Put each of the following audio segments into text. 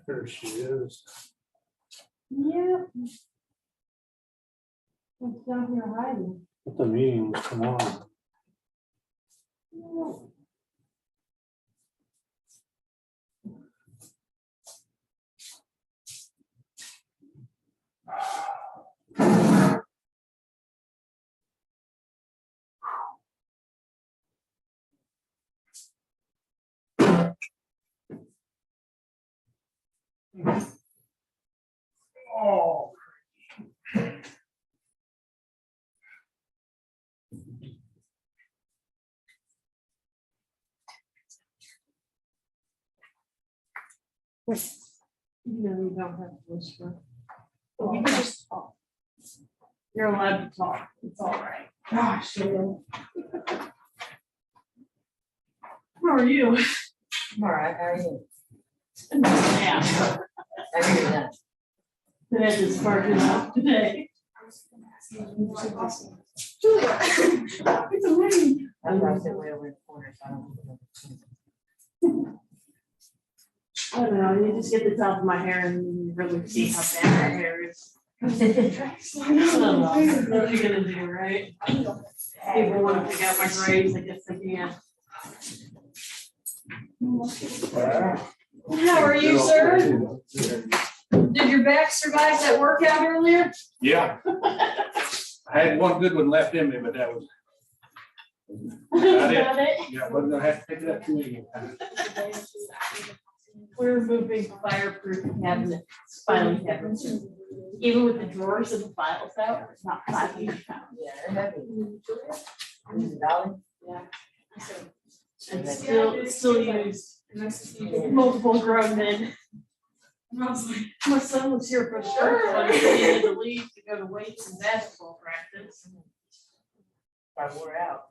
There she is. Yeah. It's down here hiding. But the meeting was tomorrow. Yeah. Oh. You know, you don't have to whisper. You can just talk. You're allowed to talk. It's all right. Gosh. How are you? I'm all right, how are you? Yeah. How are you then? That is sparking up today. Julia, it's a rain. I'm gonna sit way over in the corner, so I don't. I don't know, you just get the top of my hair and you really see how bad my hair is. I don't know, what are you gonna do, right? People wanna pick out my grades, I guess they can. How are you, sir? Did your back survive that workout earlier? Yeah. I had one good one left in me, but that was. Got it? Yeah, but I'm gonna have to pick it up too again. We're moving fireproof cabinets, filing cabinets. Even with the drawers and the files out, it's not 500 pounds. Yeah, they're heavy. This is Dolly? Yeah. And still used. Multiple grown men. My son was here for sure, but he needed to leave to go to weights and basketball practice. I wore out.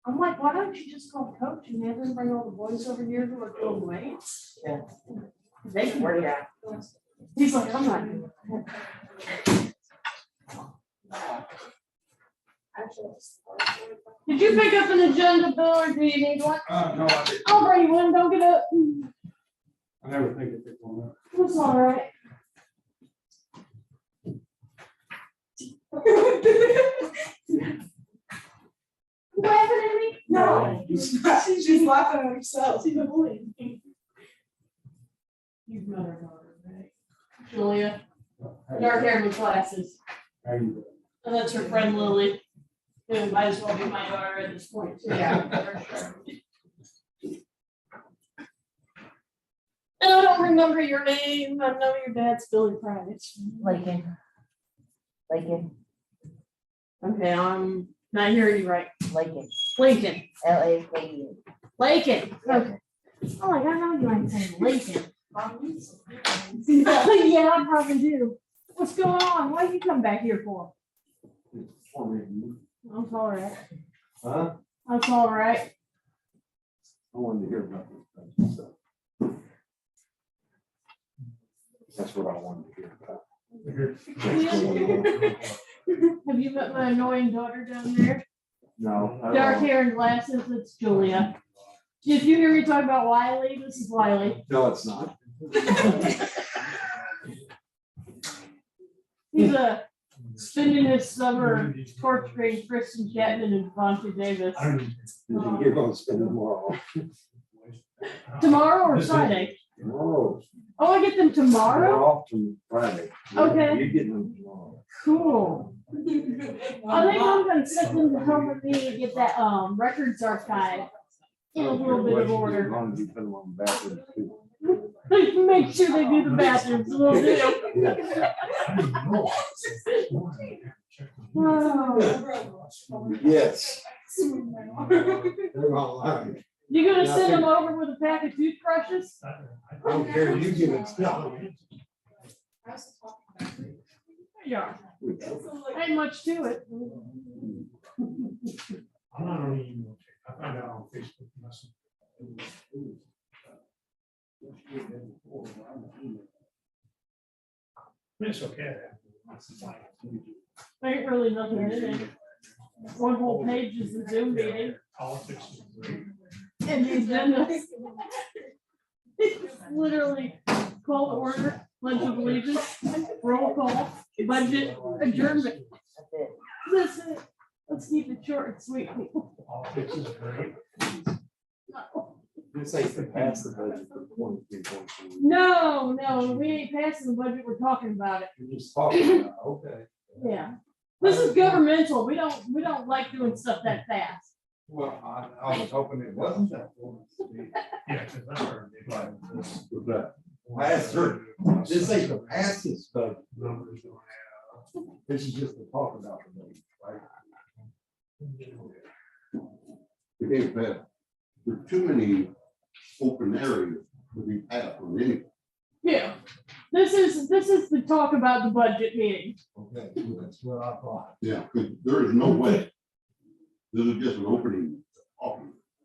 I'm like, why don't you just call coach and have him bring all the boys over here who are doing weights? Yeah. They can Work work. out. He's like, I'm not doing it. Did you pick up an agenda, Bill, or do you need one? No, I didn't. I'll bring you one, don't get up. I never think of it one up. It's all right. You laughing at me? No. She's laughing at herself. She's a bully. You've met her daughter, right? Julia, dark hair with glasses. How you doing? And that's her friend Lily. Who might as well be my daughter at this point. Too. Yeah. For sure. And I don't remember your name. I know your dad's Billy Price. Lincoln. Lincoln. Okay, I'm not hearing you right. Lincoln. Lincoln. L-A-K-E-N. Lincoln. Okay. Oh, I know you ain't saying Lincoln. Yeah, I probably do. What's going on? Why you come back here for? I'm all right. Huh? That's all right. I wanted to hear about this. So. That's what I wanted to hear about. Have you met my annoying daughter down there? No. I don't Dark know. hair and glasses, it's Julia. Did you hear me talk about Wiley? This is Wiley. No, it's not. He's spending his summer torturing Kristen Chapman and Devontae Davis. You're gonna spend tomorrow. Tomorrow or Friday? Tomorrow. Oh, I get them They're tomorrow? off to Friday. Okay. You're getting them tomorrow. Cool. I think I'm gonna set them to help with me get that records archive in a little bit of As order. long as you put them on the bathroom too. Make sure they do the bathrooms, will do. Oh. Yes. They're online. You gonna send them over with a pack of toothbrushes? I don't care, you give it stuff. Yeah. Ain't much to it. I'm not on email. I found out on Facebook Messenger. It's okay. Ain't really nothing in it. One whole page is the Zoom meeting Politics is great. and the agenda. Literally call to order, pledge of allegiance, roll call, budget, adjournment. That's it. Let's keep it short and sweet, people. This is great. This ain't to pass the budget for 23-24. No, we ain't passing the budget, we're talking about it. You're just talking about, okay. Yeah. This is governmental. We don't like doing stuff that fast. Well, I was hoping it wasn't that. Yeah, because I heard they like this. With that. Last year, this ain't to pass this budget. Numbers don't add up. This is just to talk about the budget, right? It ain't bad. There's too many open areas to be passed on any. Yeah. This is the talk about the budget meeting. Okay, that's what I thought. Yeah, because there is no way. This is just an opening,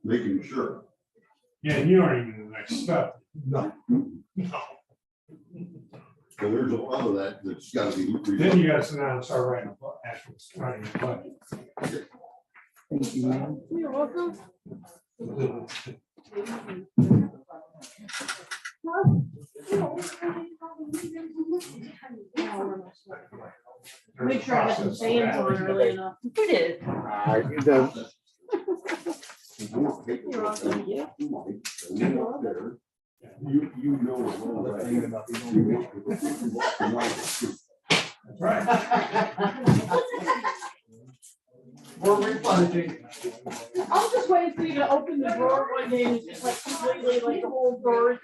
making sure. Yeah, and you aren't even the next step. No. No. So there's a lot of that that's gotta be. Then you gotta sit down and start writing a actual writing a budget. Thank you, man. You're welcome. Make sure I got the fans on early enough. You did. You done. You know. it well, That's right. We're replenishing. I'm just waiting for you to open the drawer one day and just like completely like the whole drawer.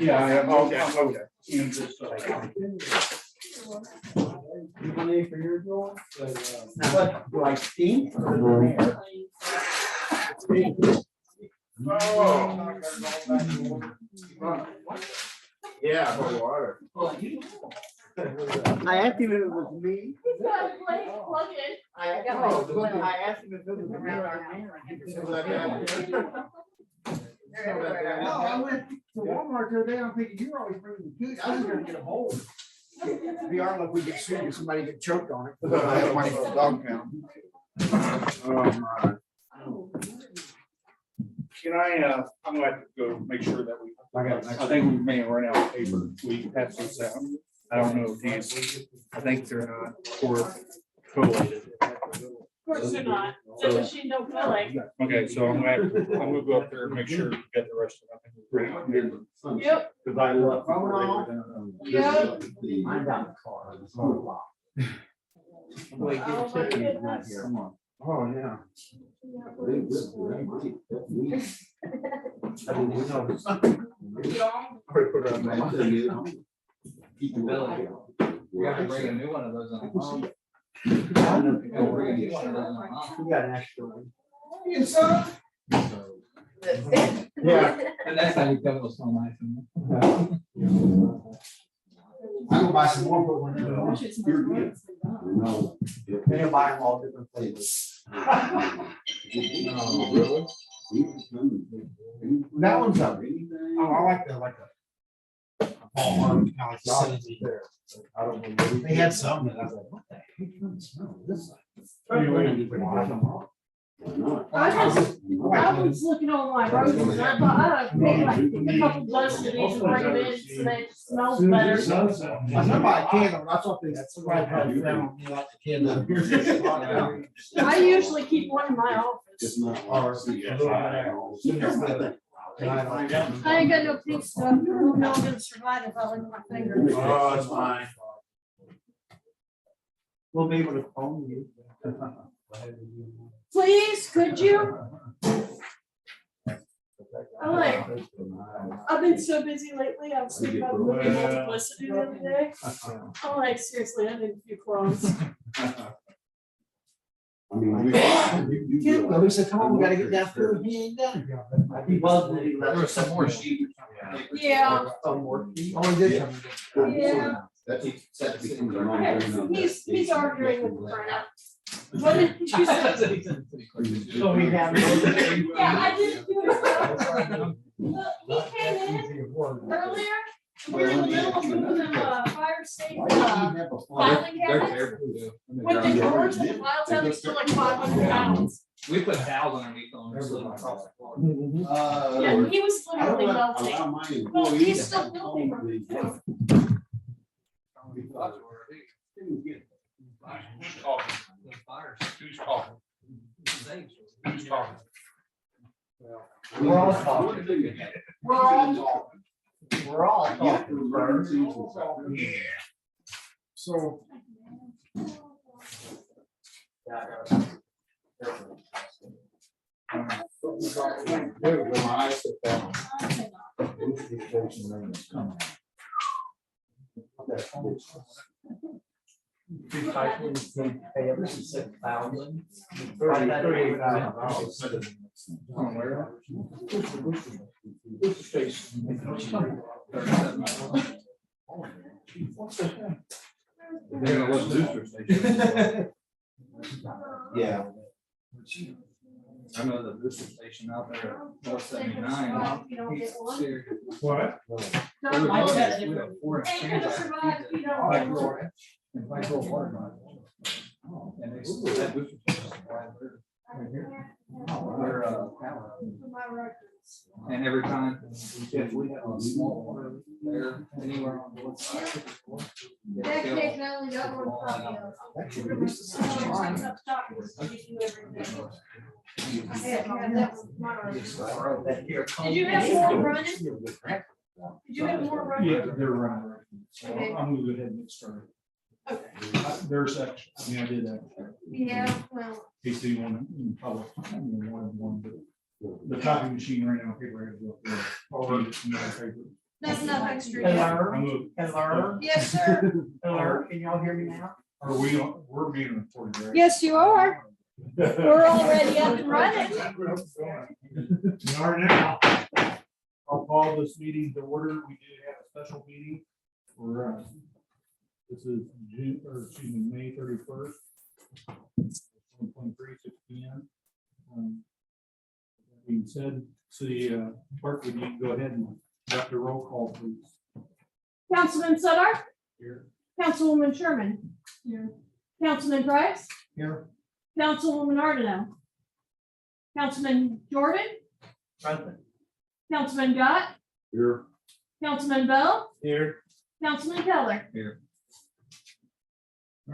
Yeah, I have. Okay. You want any for your drawing? What, like steam? Yeah, for water. I asked him if it was me. He's got a plug in. I asked him if it was me. No, I went to Walmart the other day, I'm thinking, you're always bringing the kids, I was gonna get a hold. We are like we get sued if somebody get choked on it. I have money for the dog pound. Can I, I'm gonna have to go make sure that we, I think we may run out of paper. We pass this out. I don't know if these, I think they're not correlated. Of course they're not. The machine don't feel like. Okay, so I'm gonna go up there and make sure we get the rest of it. Yep. Cause I left. Yeah. I'm down the car. It's not a lot. Oh, my goodness. Come on. Oh, yeah. I didn't know. Keep the belly. We have to bring a new one of those on. We got an extra one. Yeah. And that's how you come with so nice. I'm gonna buy some more, put one in the No. They buy them all different flavors. That one's up. Oh, I like the Walmart, like the cinnamon. I don't know. They had some that I was like, what the heck kind of smell is this? I was looking on my roses and I thought I'd make like a couple dozen of these and bring them in so that it smells better. I know I can, but I thought they had some right down, you like the can. I usually keep one in my office. It's not. I ain't got no pink stuff. I don't know I'm gonna survive if I lick my finger. Oh, it's fine. We'll be able to phone you. Please, could you? I've been so busy lately. I was thinking about looking at publicity the other day. I'm like, seriously, I need a few clones. I mean, Kim, Lou said, come on, we gotta get down through, he ain't done. He was. There were some more sheep. Yeah. Some more. Oh, he did come. Yeah. That becomes a long. He's arguing with the crowd. What did you say? So we have. Yeah, I didn't do it. He came in earlier. We're in the middle of moving a fire safe filing cabinet. With the doors and the file cabinet's still like 500 pounds. We put $1,000 a week on. so across the floor. Yeah, he was I don't literally allow melting. my Well, employees he's to still have building. home Who's talking? The fires. Who's talking? Who's talking? We're all talking. We're all talking. We're all Yeah, talking. emergencies and stuff. So, Pay every $6,000. $38,000. Somewhere. They're gonna look booster station. Yeah. I know the booster station out there, North 79. He's serious. What? There I was said- we have 4 Ain't exchange gonna survive if you don't. Like rural ranch and like rural water line. And they still have booster stations right here. They're, power. And every time, if we have a small water there, anywhere on both sides. That case only got one copy of. Did you have more running? Did you have more running? Yeah, they're running. right now. So Okay. I'm gonna go ahead and get started. There's extra, I mean, I did extra. Yeah, well, PC one in public, one, but the copy machine right now, paper has up there. Over, paper. that's nothing extra yet. Hello, I'm gonna- hello, Yes, sir. hello, can y'all hear me now? Are we, we're being recorded, right? Yes, you are. We're already up and running. We are now. I'll call this meeting to order. We do have a special meeting for, this is June, or excuse me, May 31st. 2023, 6 p.m. That being said, city clerk, would you go ahead and conduct the roll call, please? Councilman Sudar, Here. Councilwoman Sherman. Here. Councilman Price, Here. Councilwoman Ardeno. Councilman Jordan, Present. Councilman Gott, Here. Councilman Bell, Here. Councilman Keller.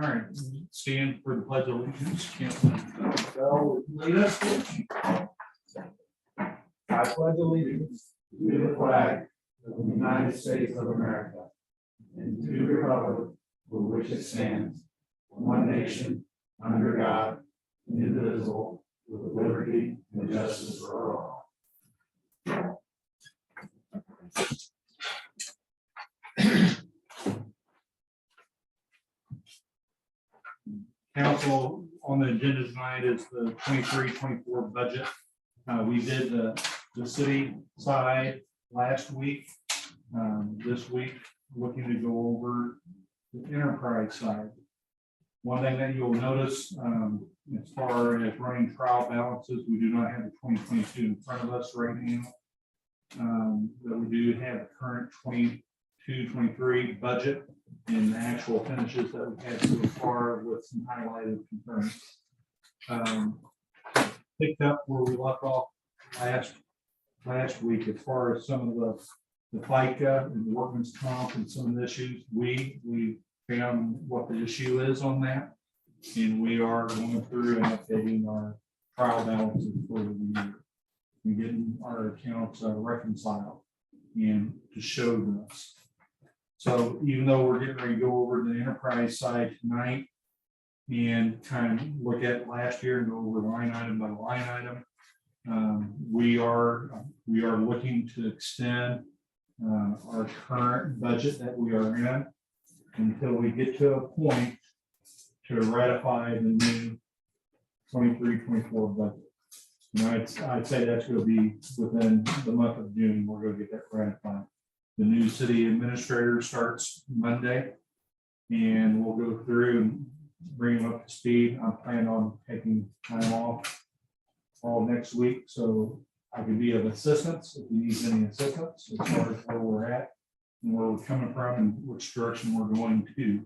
All right, stand for the pledge of allegiance. Councilman Bell, lead us. I pledge allegiance to the flag of the United States of America and to the republic for which it stands, one nation, under God, indivisible, with liberty and justice for all. Council, on the agenda tonight is the 23-24 budget. We did the city side last week. This week, looking to go over the enterprise side. One thing that you'll notice, as far as running trial balances, we do not have the 2022 in front of us right now. But we do have the current 22-23 budget and the actual finishes that we've had so far with some highlighted concerns. Picked up where we left off last week as far as some of the FICA and the workman's comp and some of the issues. We found what the issue is on that. And we are going through and updating our trial balances for the year and getting our accounts reconciled and to show this. So even though we're getting ready to go over the enterprise side tonight and kind of look at last year and go over line item by line item, we are looking to extend our current budget that we are in until we get to a point to ratify the new 23-24 budget. And I'd say that's going to be within the month of June. We're going to get that ratified. The new city administrator starts Monday, and we'll go through and bring him up to speed. I'm planning on taking time off all next week, so I can be of assistance if he needs any assistance as far as where we're at and where we're coming from and which direction we're going to.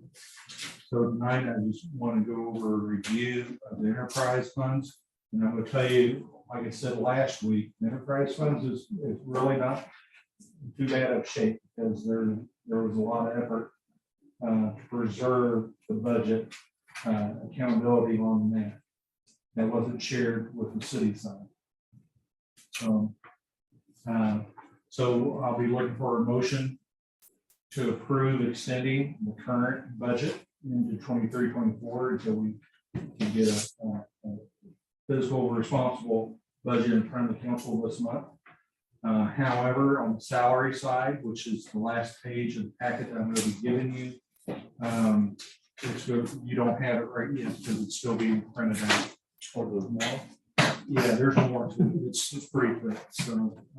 So tonight, I just want to go over a review of the enterprise funds. And I'm gonna tell you, like I said last week, enterprise funds is really not too bad of shape, because there was a lot of effort to preserve the budget, accountability on that. That wasn't shared with the city side. So I'll be looking for a motion to approve extending the current budget into 23-24 until we can get a fiscal responsible budget in front of the council this month. However, on the salary side, which is the last page of the packet that I'm going to be giving you, it's good, you don't have it right yet because it's still being printed out. Or the more? Yeah, there's more to it. It's pretty quick. So,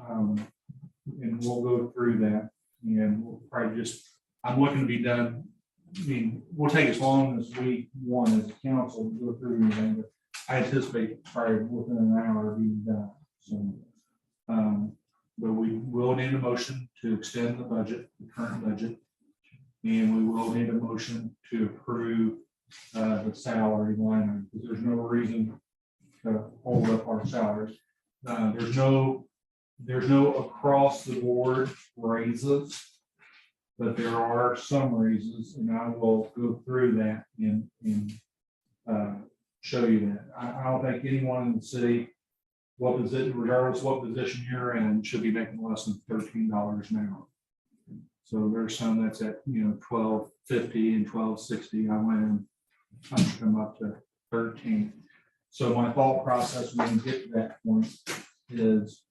and we'll go through that, and we'll probably I'm looking to be done. I mean, we'll take as long as we want as a council to go through anything, but I anticipate probably within an hour being done. So, but we will need a motion to extend the budget, the current budget, and we will need a motion to approve the salary line item, because there's no reason to hold up our salaries. There's no across the board raises, but there are some raises, and I will go through that and show you that. I don't think anyone in the city, regardless of what position you're in, should be making less than $13 an hour. So there's some that's at $12.50 and $12.60. I went and punched them up to 13. So my thought process when we get to that point is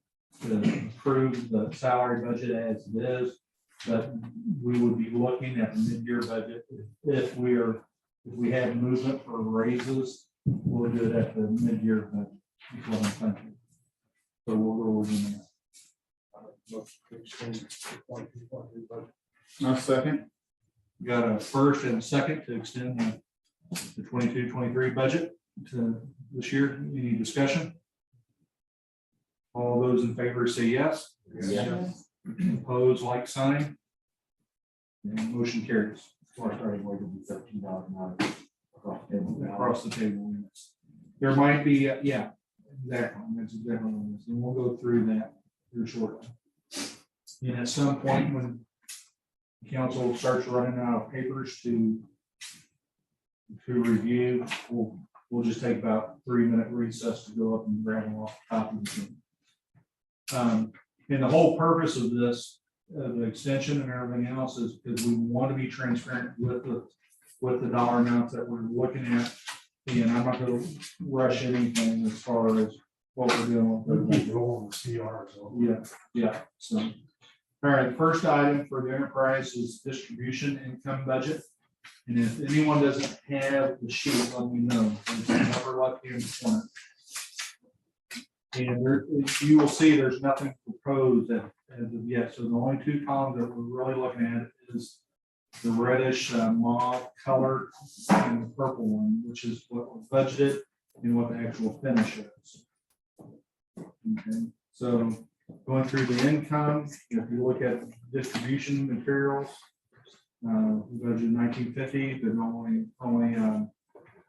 to approve the salary budget as it is, but we would be looking at the mid-year budget. If we have movement for raises, we'll do it at the mid-year budget. Is what I'm thinking. So we'll go over that. No second. Got a first and a second to extend the 22-23 budget to this year. Any discussion? All those in favor say yes. Yes. Opposed, like sign. And motion carries. $13 Across the table. Yes. There might be, yeah, exactly. That's exactly what it is. And we'll go through that here shortly. And at some point when the council starts running out of papers to review, we'll just take about 3-minute recess to go up and grab them off the top of the machine. And the whole purpose of this, the extension and everything else, is because we want to be transparent with the dollar amounts that we're looking at. And I'm not going to rush anything as far as what we're doing. Yeah. So, all right. The first item for the enterprise is distribution income budget. And if anyone doesn't have the sheet, let me know. It's never left here in the corner. And you will see there's nothing proposed as of yet. So the only two columns that we're really looking at is the reddish mauve color and the purple one, which is what was budgeted and what the actual finish is. Okay, so going through the income, if you look at distribution materials, we budgeted $1950, but only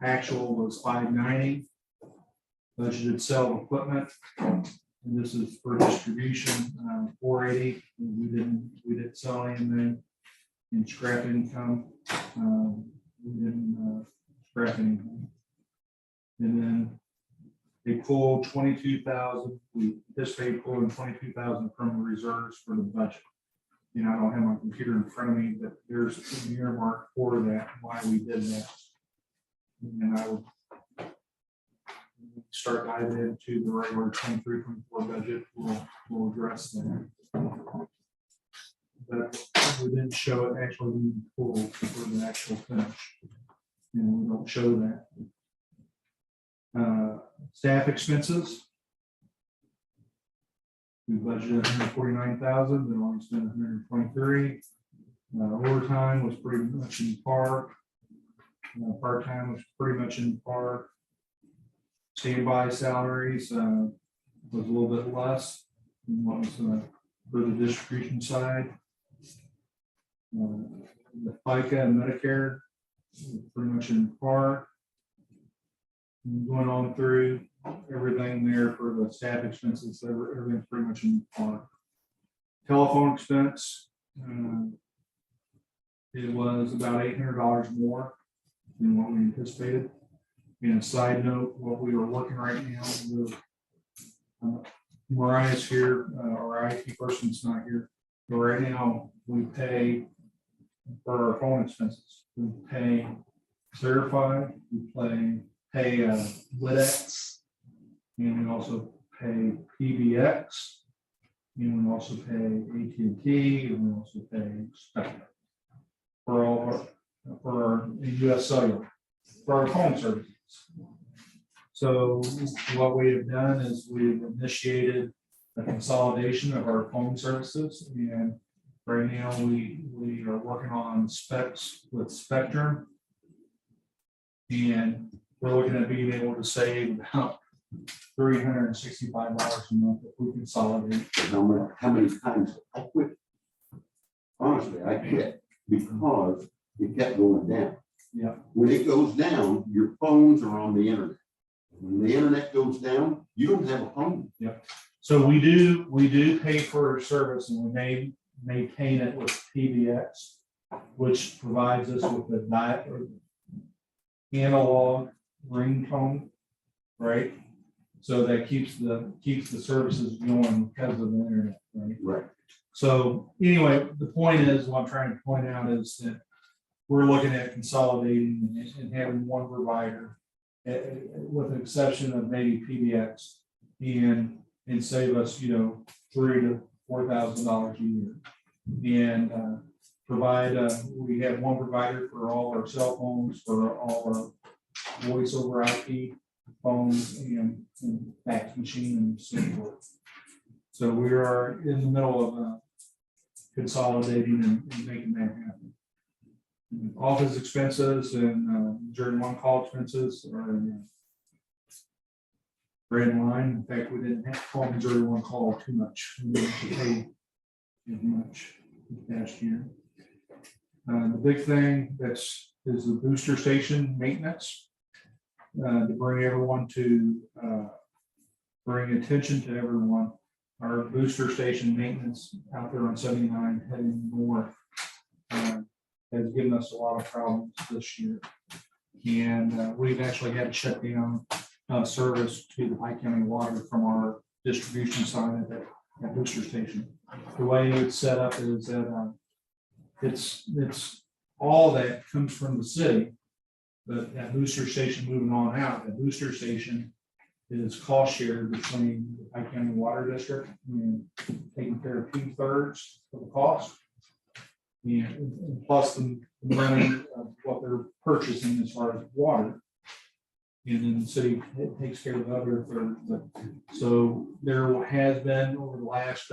actual was $590. Budgeted sale of equipment, and this is for distribution, $480. We didn't sell anything. In scrap income, we didn't scrap anything. And then they pulled 22,000. We anticipate pulling 22,000 from the reserves for the budget. I don't have my computer in front of me, but there's an earmark for that, why we did that. And I would start diving into the regular 23-24 budget. We'll address that. But we didn't show it actually being pulled for the actual finish. And we don't show that. Staff expenses. We budgeted $149,000, but only spent $123,000. Overtime was pretty much in par. Part-time was pretty much in par. Standby salaries was a little bit less than what was for the distribution side. The FICA and Medicare pretty much in par. Going on through everything everything there for the staff expenses, everything's pretty much in par. Telephone expense, it was about $800 more than what we anticipated. And a side note, what we are working right now with Mariah's here, our IT person's not here. But right now, we pay for our phone expenses. We pay Certify, we pay WIDX, and we also pay PBX, and we also pay AT&T, and we also pay Spectrum for all for our US Cellular, for our phone services. So what we have done is we've initiated a consolidation of our phone services, and right now we are working on specs with Spectrum. And we're looking at being able to save about $365 a month if we consolidate. How many times I quit? Honestly, I quit because it kept going down. Yeah. When it goes down, your phones are on the internet. When the internet goes down, you don't have a phone. So we do pay for service, and we maintain it with PBX, which provides us with a analog ringtone, right? So that keeps the services going because of the internet, right? Right. So anyway, the point is, what I'm trying to point out is that we're looking at consolidating and having one provider, with the exception of maybe PBX, and save us, $3,000 to $4,000 a year. And provide, we have one provider for all our cell phones, for all our voice over IP phones, and fax machine and so forth. So we are in the middle of consolidating and making that happen. Office expenses and Missouri One call expenses are right in line. In fact, we didn't have to call Missouri One call too much. We didn't have to pay as much this past year. The big thing is the booster station maintenance. To bring everyone to bring attention to everyone. Our booster station maintenance out there on 79 heading north has given us a lot of problems this year. And we've actually had to shut down service to the Pike County Water from our distribution side at that booster station. The way it's set up is that it's all that comes from the city, but that booster station moving on out, that booster station is cost shared between the Pike County Water District and taking care of 2/3 of the cost. And plus the money of what they're purchasing as far as water. And then the city takes care of the other third. So there has been over the last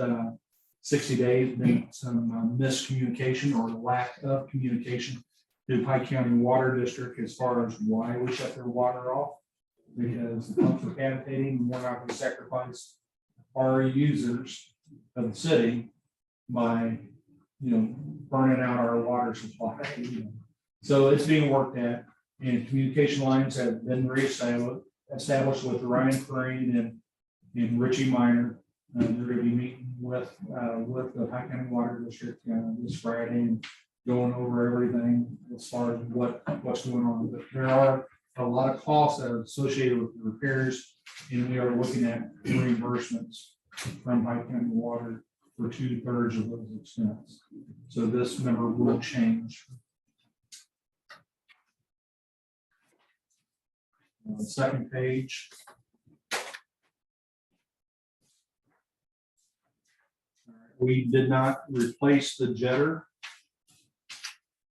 60 days, been some miscommunication or lack of communication to Pike County Water District as far as why we shut their water off. Because the pumps are cavitating, and we're not going to sacrifice our users of the city by, burning out our water supply. So it's being worked at, and communication lines have been established with Ryan Crane and Richie Minor. They're going to be meeting with the Pike County Water District this Friday and going over everything as far as what's going on. But there are a lot of costs that are associated with the repairs, and we are looking at reimbursements from Pike County Water for 2/3 of those expenses. So this number will change. Second page. We did not replace the jetter.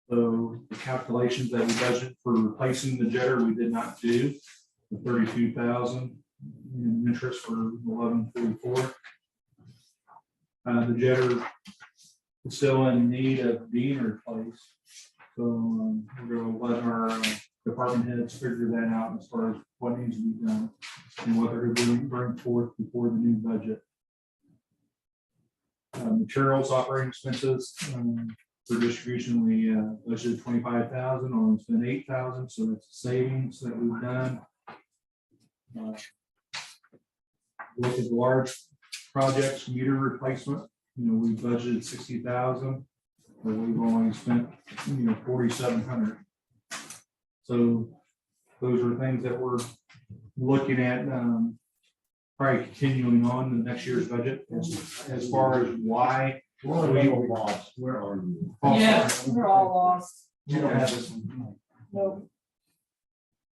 So the calculations that we budgeted for replacing the jetter, we did not do. The 32,000 in interest for 1144. The jetter is still in need of being replaced. So we're going to let our department heads figure that out as far as what needs to be done and what they're going to bring forth before the new budget. Materials operating expenses for distribution, we budgeted 25,000, only spent 8,000, so that's a savings that we've done. look at large projects, meter replacement, we budgeted 60,000, but we've only spent, 4,700. So those are things that we're looking at, probably continuing on the next year's budget as far as why. We're a little lost. Where are you? Yeah, we're all lost. We don't have this one. No.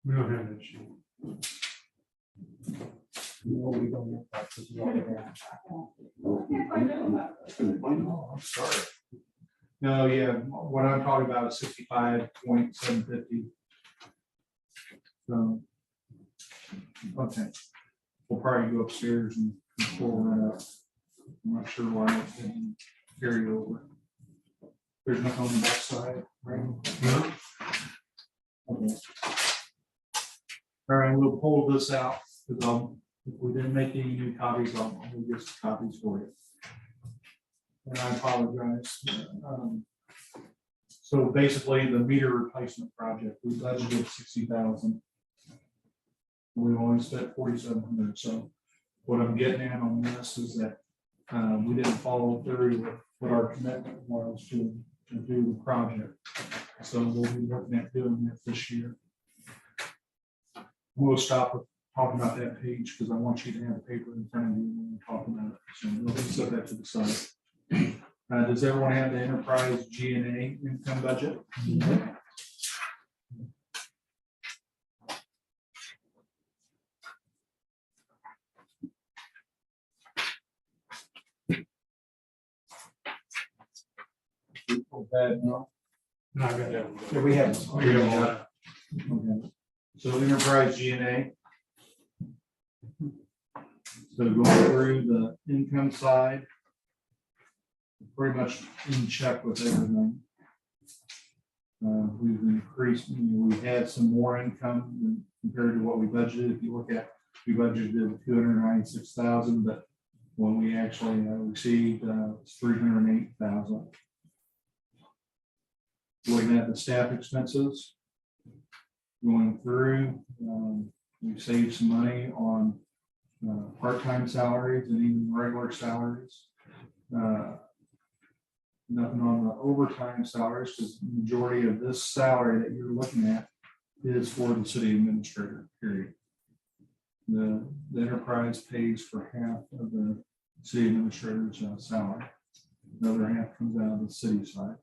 We don't have that sheet. No, we don't have that. I'm sorry. No, yeah, what I'm talking about is 65.750. So. Okay. We'll probably go upstairs and pull that up. I'm not sure why it didn't carry over. There's nothing on the back side, right? No. Okay. All right, we'll pull this out, because if we didn't make any new copies, I'll get some copies for you. And I apologize. So basically, the meter replacement project, we budgeted 60,000. We only spent 4,700. So what I'm getting at on this is that we didn't follow through with what our commitment was to do the project. So we'll be looking at doing that this year. We'll stop with talking about that page because I want you to have the paper in front of you when we talk about it. So we'll set that to the side. Does everyone have the enterprise G&A income budget? No. No, I got that. Yeah, we have. Okay. So enterprise G&A. So going through the income side, pretty much in check with everything. We've increased, we had some more income compared to what we budgeted. If you look at, we budgeted 296,000, but when we actually received 308,000. Looking at the staff expenses, going through, we saved some money on part-time salaries and even regular salaries. Nothing on the overtime salaries, because the majority of this salary that you're looking at is for the city administrator, period. The enterprise pays for half of the city administrator's salary. Another half comes out of the city side.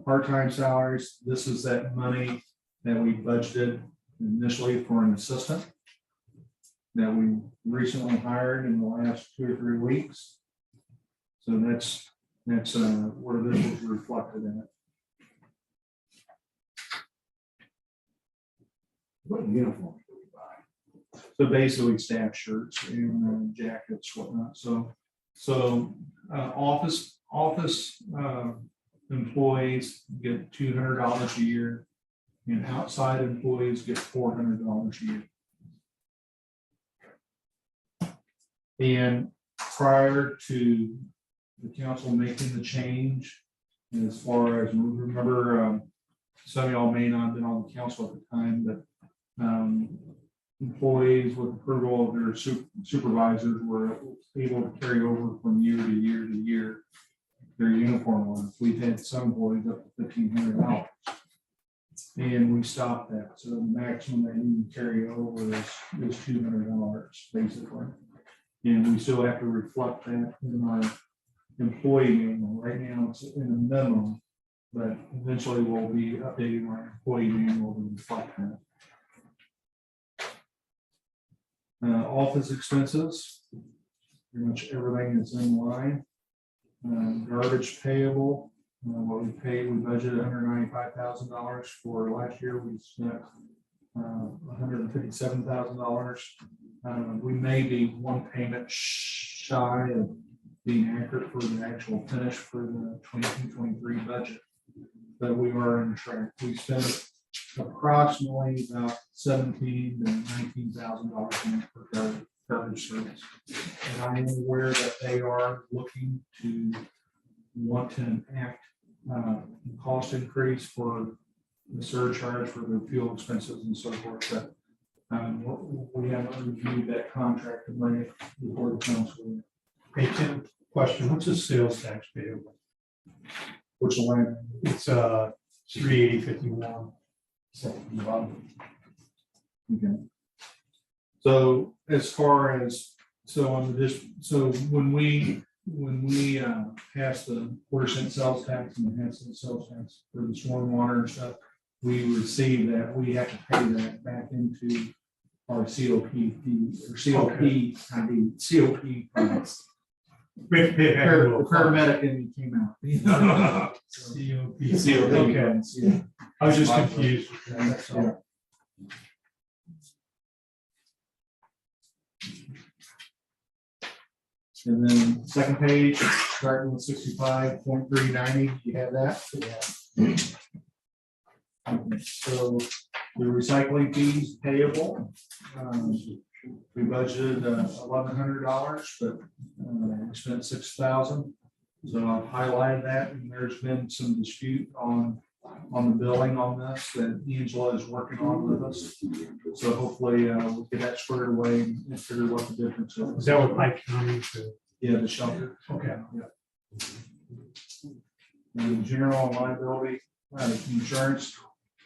Part-time salaries, this is that money that we budgeted initially for an assistant that we recently hired in the last 2 or 3 weeks. So that's where this was reflected in it. What uniform do we buy? So basically staff shirts and jackets, whatnot. So office employees get $200 a year, and outside employees get $400 a year. And prior to the council making the change, as far as remember, some of y'all may not have been on the council at the time, but employees with approval of their supervisors were able to carry over from year to year to year their uniform ones. We've had some employees up to $1,500, and we stopped that. So the maximum that you can carry over is $200 basically, and we still have to reflect that in our employee manual. Right now it's in a memo, but eventually we'll be updating our employee manual to reflect that. Office expenses, pretty much everything is in line. Garbage payable, what we paid, we budgeted $195,000 for last year. We spent $157,000. We may be one payment shy of being accurate for the actual finish for the 22-23 budget, but we are in track. We spent approximately about $17,000 to $19,000 per garbage service. And I am aware that they are looking to want to enact cost increase for the surcharge for the fuel expenses and so forth. But we haven't reviewed that contract to bring it before the council. Hey, Tim, question, what's the sales tax payable? Which line? It's 380.51. Okay. So as far as, so on this, so when we pass the % sales tax and pass the sales tax for the stormwater and stuff, we receive that, we have to pay that back into our COP fee, or COP, COP. The paramedic in me came out. COP. Okay. Yeah. I was just confused. with that, that's all. And then second page, starting with 65.390, you have that? Yeah. Okay, so the recycling fees payable, we budgeted $1,100, but we spent $6,000. So I've highlighted that, and there's been some dispute on the billing on this that Angela is working on with us. So hopefully we'll get that squared away and figure what the difference is. Is that what Pike County? Yeah, the shelter. Okay. Yeah. And general and liability, insurance,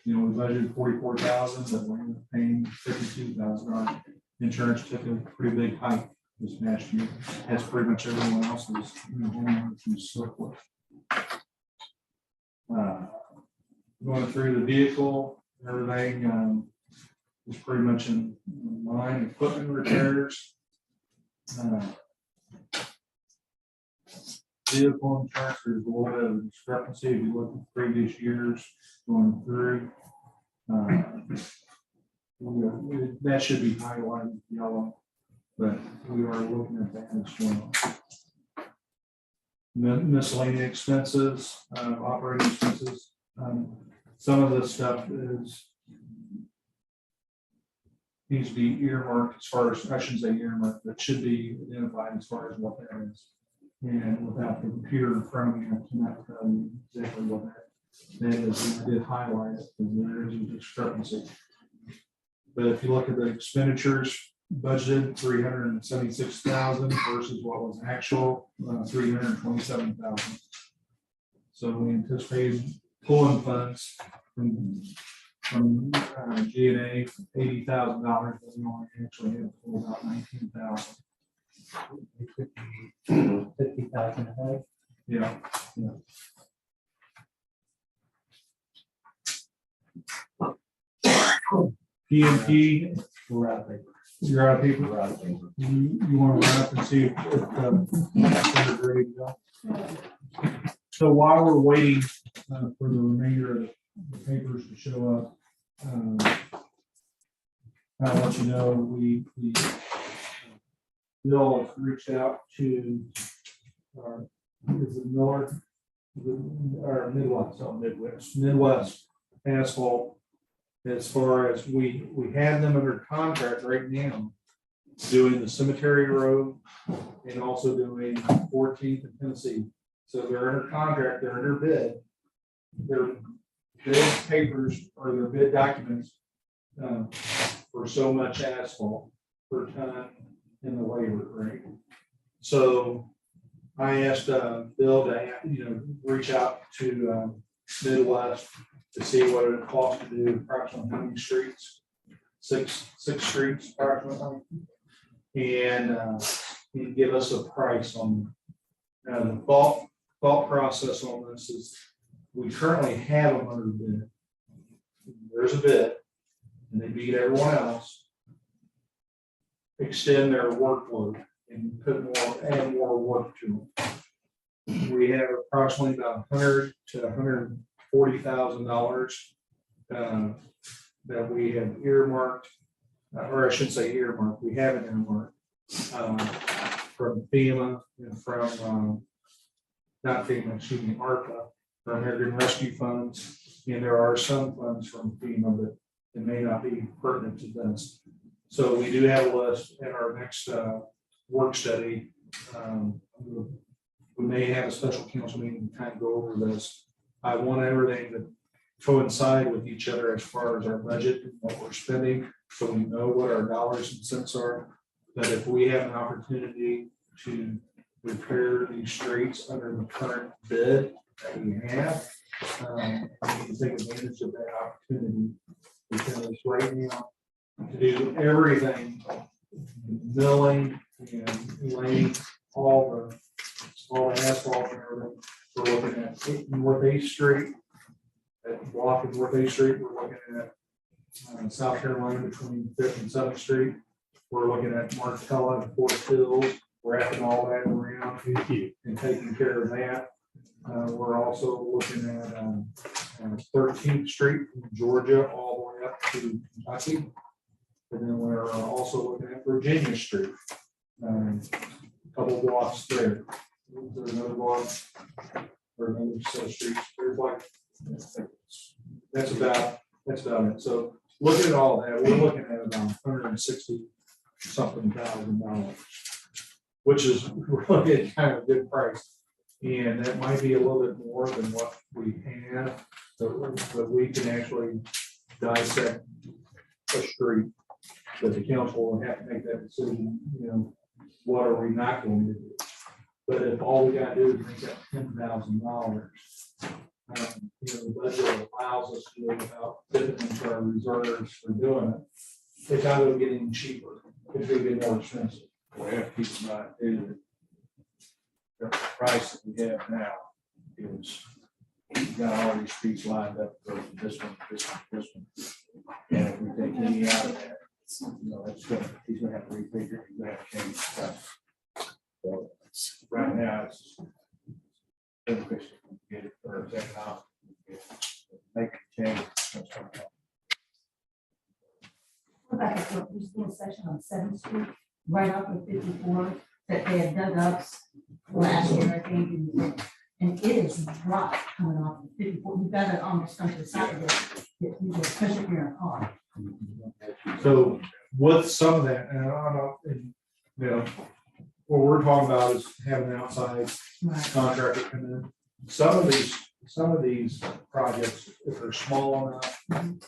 we budgeted 44,000, but we're paying 52,000. Our insurance took a pretty big hike this past year. That's pretty much everyone else's, homeowners and so forth. Going through the vehicle, everything is pretty much in line. Equipment repairs. Vehicle insurance, there's a little bit of discrepancy if you look at previous years going through. That should be highlighted yellow, but we are looking at that as well. Miscellaneous expenses, operating expenses. Some of this stuff needs to be earmarked as far as, I shouldn't say earmarked, but should be identified as far as what that is. And without the computer in front of me, I cannot tell you exactly what that is. We did highlight it because there is a discrepancy. But if you look at the expenditures budgeted, 376,000 versus what was actual, 327,000. So we anticipate pulling funds from G&A, $80,000, but we only actually have to pull about 19,000. 50,000 ahead. Yeah. PMP, We're out there. you're out of paper. We're out of paper. You want to run up and see if they're ready to go. So while we're waiting for the remainder of the papers to show up, I'll let you know, Bill has reached out to is it Miller, or Midwest Asphalt. As far as we have them under contract right now, doing the Cemetery Road and also doing 14th and Tennessee. So they're under contract, they're under bid. Their bid papers or their bid documents for so much asphalt per ton in the labor, right? So I asked Bill to reach out to Midwest to see what it would cost to do approximately how many streets, six streets approximately, and give us a price on the thought process on this is we currently have them under bid. There's a bid, and they beat everyone else. Extend their workload and add more work to them. We have approximately about $100,000 to $140,000 that we have earmarked, or I should say earmarked. We have it earmarked from FEMA and from not FEMA, excuse me, ARPA, from American Rescue Funds, and there are some funds from FEMA, but it may not be pertinent to this. So we do have a list at our next work study. We may have a special council meeting to kind of go over this. I want everything to coincide with each other as far as our budget and what we're spending. so we know what our dollars and cents are. But if we have an opportunity to repair these streets under the current bid that we have, we can take advantage of that opportunity. Because right now, to do everything, milling and laying all the asphalt and everything, we're looking at North Eighth Street. That block of North Eighth Street, we're looking at South Carolina between Fifth and Seventh Street. We're looking at Martella and Fort Hills, wrapping all that around and taking care of that. We're also looking at 13th Street from Georgia all the way up to Kentucky. And then we're also looking at Virginia Street. A couple blocks there. There's another block or another set of streets. There's like, that's about it. So looking at all that, we're looking at about $160-something thousand, which is really kind of a good price. And that might be a little bit more than what we have, but we can actually dissect a street. But the council will have to make that decision, what are we not going to do? But if all we got to do is make that $10,000, the budget allows us to do it without dipping into our reserves for doing it. It's not going to get any cheaper. It's going to get more expensive. We have to keep in mind too, that the price that we have now is, we've got all these streets lined up, for this one, this one, this one. And if we take any out of that, he's gonna have to refigure, he's gonna have to change stuff. So right now, it's beneficial to get it for economic, make a change. What about that little section on 7th Street, right off of 54, that they had dug up last year, I think, and it is rock coming off of 54. You've got to almost come to the side of it, especially if you're in a car. So with some of that, and I don't know, what we're talking about is having an outside Right. contractor come in. Some of these projects, if they're small enough and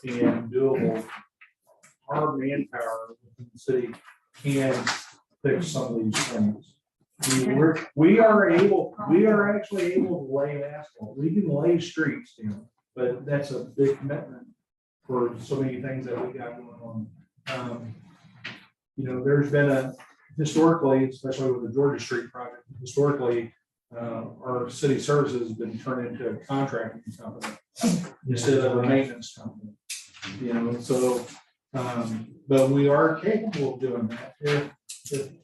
doable, our manpower in the city can fix some of these things. We are actually able to lay asphalt. We can lay streets, but that's a big commitment for so many things that we got going on. There's been historically, especially with the Georgia Street project, historically, our city services has been turned into a contracting company instead of a maintenance company. But we are capable of doing that if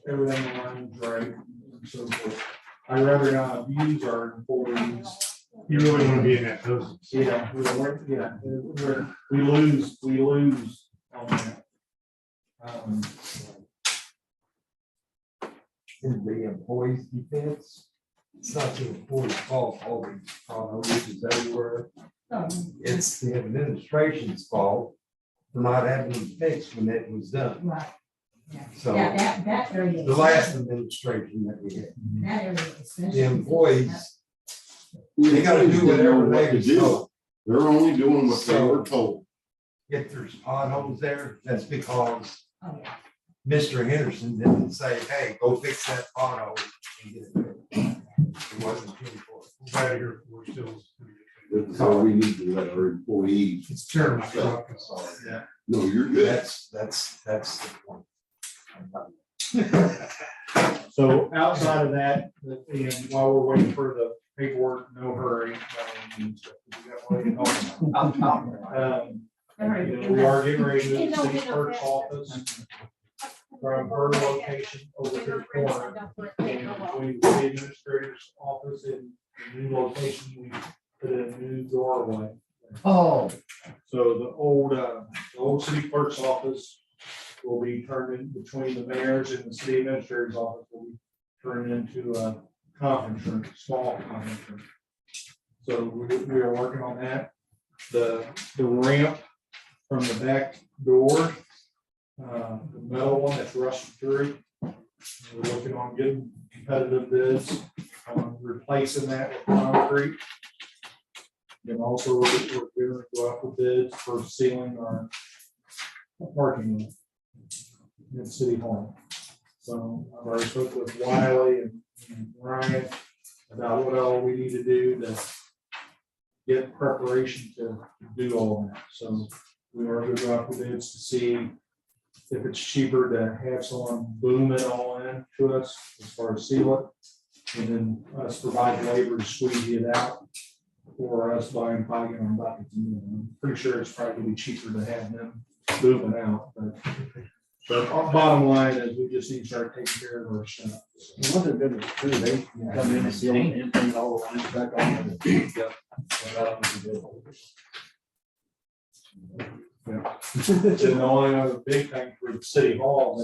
everything aligns right and so forth. I'd rather not abuse our employees. You really want to be in that business. Yeah, we lose on that. In the employees' defense, it's not the employees' fault, all these issues everywhere. It's the administration's fault for not having them fixed when it was done. Right. Yeah. So Yeah, that area. the last administration that we had, That area especially. the employees, they gotta do whatever they was told. They're only doing what they were told. If there's potholes there, that's because Oh, yeah. Mr. Henderson didn't say, hey, go fix that pothole and get it fixed. It wasn't paid for. Right here, we're still. That's how we need to let our employees. It's terrible. Yeah. No, you're good. That's the point. So outside of that, and while we're waiting for the paperwork, no hurry. We are getting ready to move the city clerk's office from her location over to the corner. And between the administrator's office and the new location, we put in a new doorway. Oh. So the old city clerk's office will be turned in between the mayor's and the city administrator's office will be turned into a conference room, small conference room. So we are working on that. The ramp from the back door, the metal one that's rusted through. We're looking on getting competitive bids on replacing that with concrete. And also we're going to go out for bids for sealing our parking lot at City Hall. So I've already spoke with Wiley and Ryan about what all we need to do to get preparation to do all that. So we are going to go out for bids to see if it's cheaper to have someone boom it all in to us as far as seal it, and then us provide labor to squeeze it out, or us buying 5 gallon buckets. I'm pretty sure it's probably cheaper to have them boom it out, but our bottom line is we just need to start taking care of our stuff. One of the good is too, they come in and seal anything, all the lines back on. And the only other big thing for the City Hall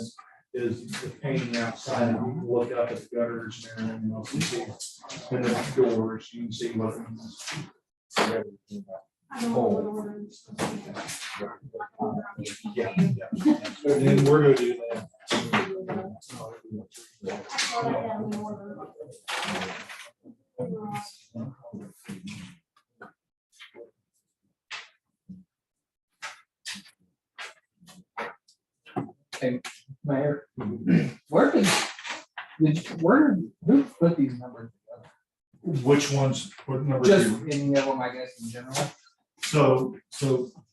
is the painting outside. You can look up at the gutters and everything else. You see, and the doors, you can see what. Yeah. And then we're gonna do that. Mayor, who put these numbers together? Which ones, what number? Just two? any of them, I guess, in general. So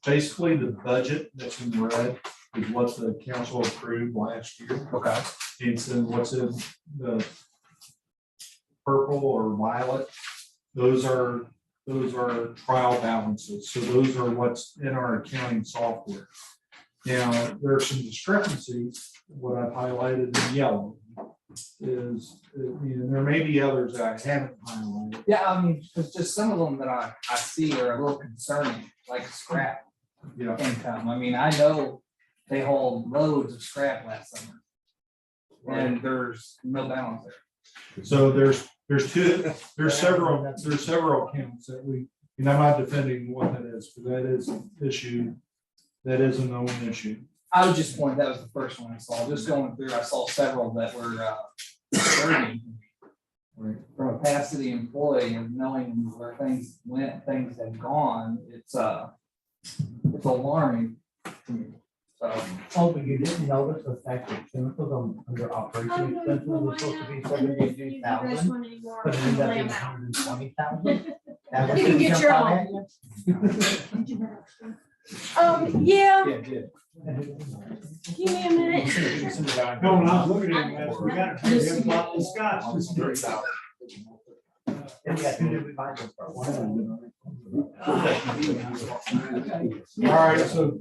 basically the budget that's in red is what the council approved last year. Okay. And so what's in the purple or violet, those are trial balances. So those are what's in our accounting software. Now, there are some discrepancies. What I've highlighted in yellow is, there may be others that I haven't highlighted. Yeah, I mean, because just some of them that I see are a little concerning, like scrap Yeah. income. I mean, I know they hauled loads of scrap last summer. And there's no balance there. So there's several accounts that we, and I'm not defending what that is, because that is an issue. That is a known issue. I was just pointing, that was the first one I saw. Just going through, I saw several that were concerning Right. from a past city employee and knowing where things went, things had gone. It's alarming to me. So. Oh, but you didn't notice the fact that chemicals under operation expenses was supposed to be 72,000, but it ended up being 120,000? You can get your own. Yeah, Yeah, good. give me a minute. No, when I was looking at it, we got to him about the scotch. And we got 2 different binders for one. All right, so,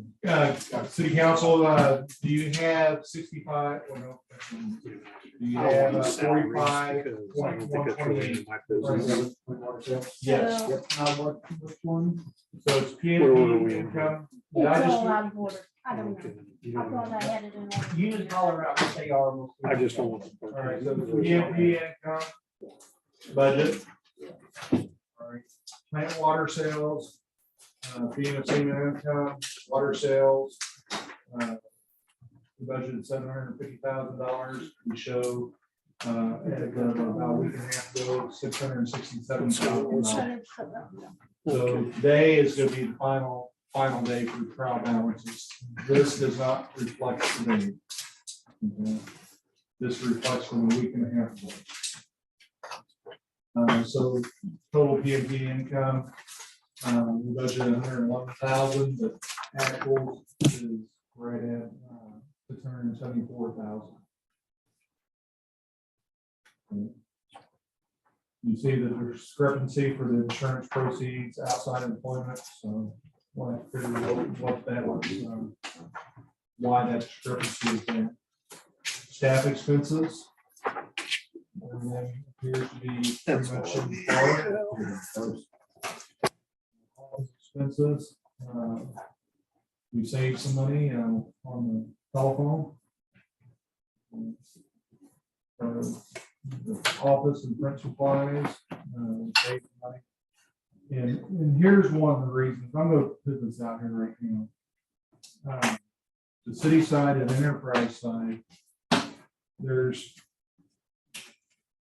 city council, do you have 65? Or no? Do you have 45.128? Yes. Which one? So it's P and P income. Did I It's just- all out of order. I don't know. I thought I had it in order. You just call her out and say are. I just don't want to. All right, so the P and P income budget. All right, plant water sales, FEMA income, water sales. The budget is $750,000. We show at about a week and a half ago, $667,000. So today is going to be the final day for trial balances. This does not reflect today. Okay. This reflects from a week and a half ago. So total PMP income, we budgeted 111,000, but actual is right at 674,000. You see the discrepancy for the insurance proceeds outside employment, so want to figure out what that was, why that discrepancy is there. Staff expenses. And then appears to be pretty much in par. Expenses, we saved some money on the telephone. The office and print supplies, saved money. And here's one of the reasons, I'm gonna put this out here right now. The city side and enterprise side,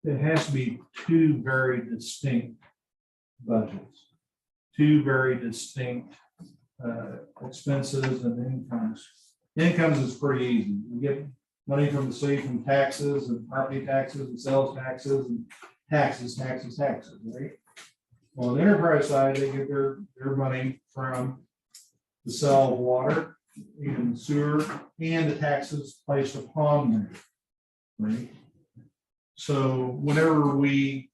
it has to be two very distinct budgets, two very distinct expenses and incomes Incomes is pretty easy. We get money from the city from taxes and property taxes and sales taxes and taxes, right? Well, on the enterprise side, they get their money from the sale of water and sewer and the taxes placed upon them, right? So whenever we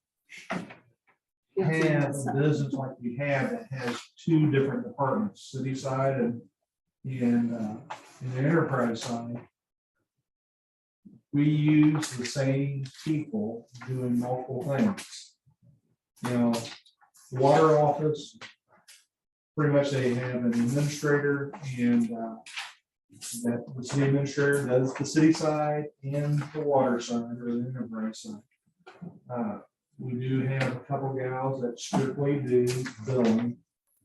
have a business like we have that has two different departments, city side and the enterprise side, we use the same people doing multiple things. You know, the water office, pretty much they have an administrator and that the city administrator does the city side and the water side or the enterprise side. We do have a couple gals that strictly do billing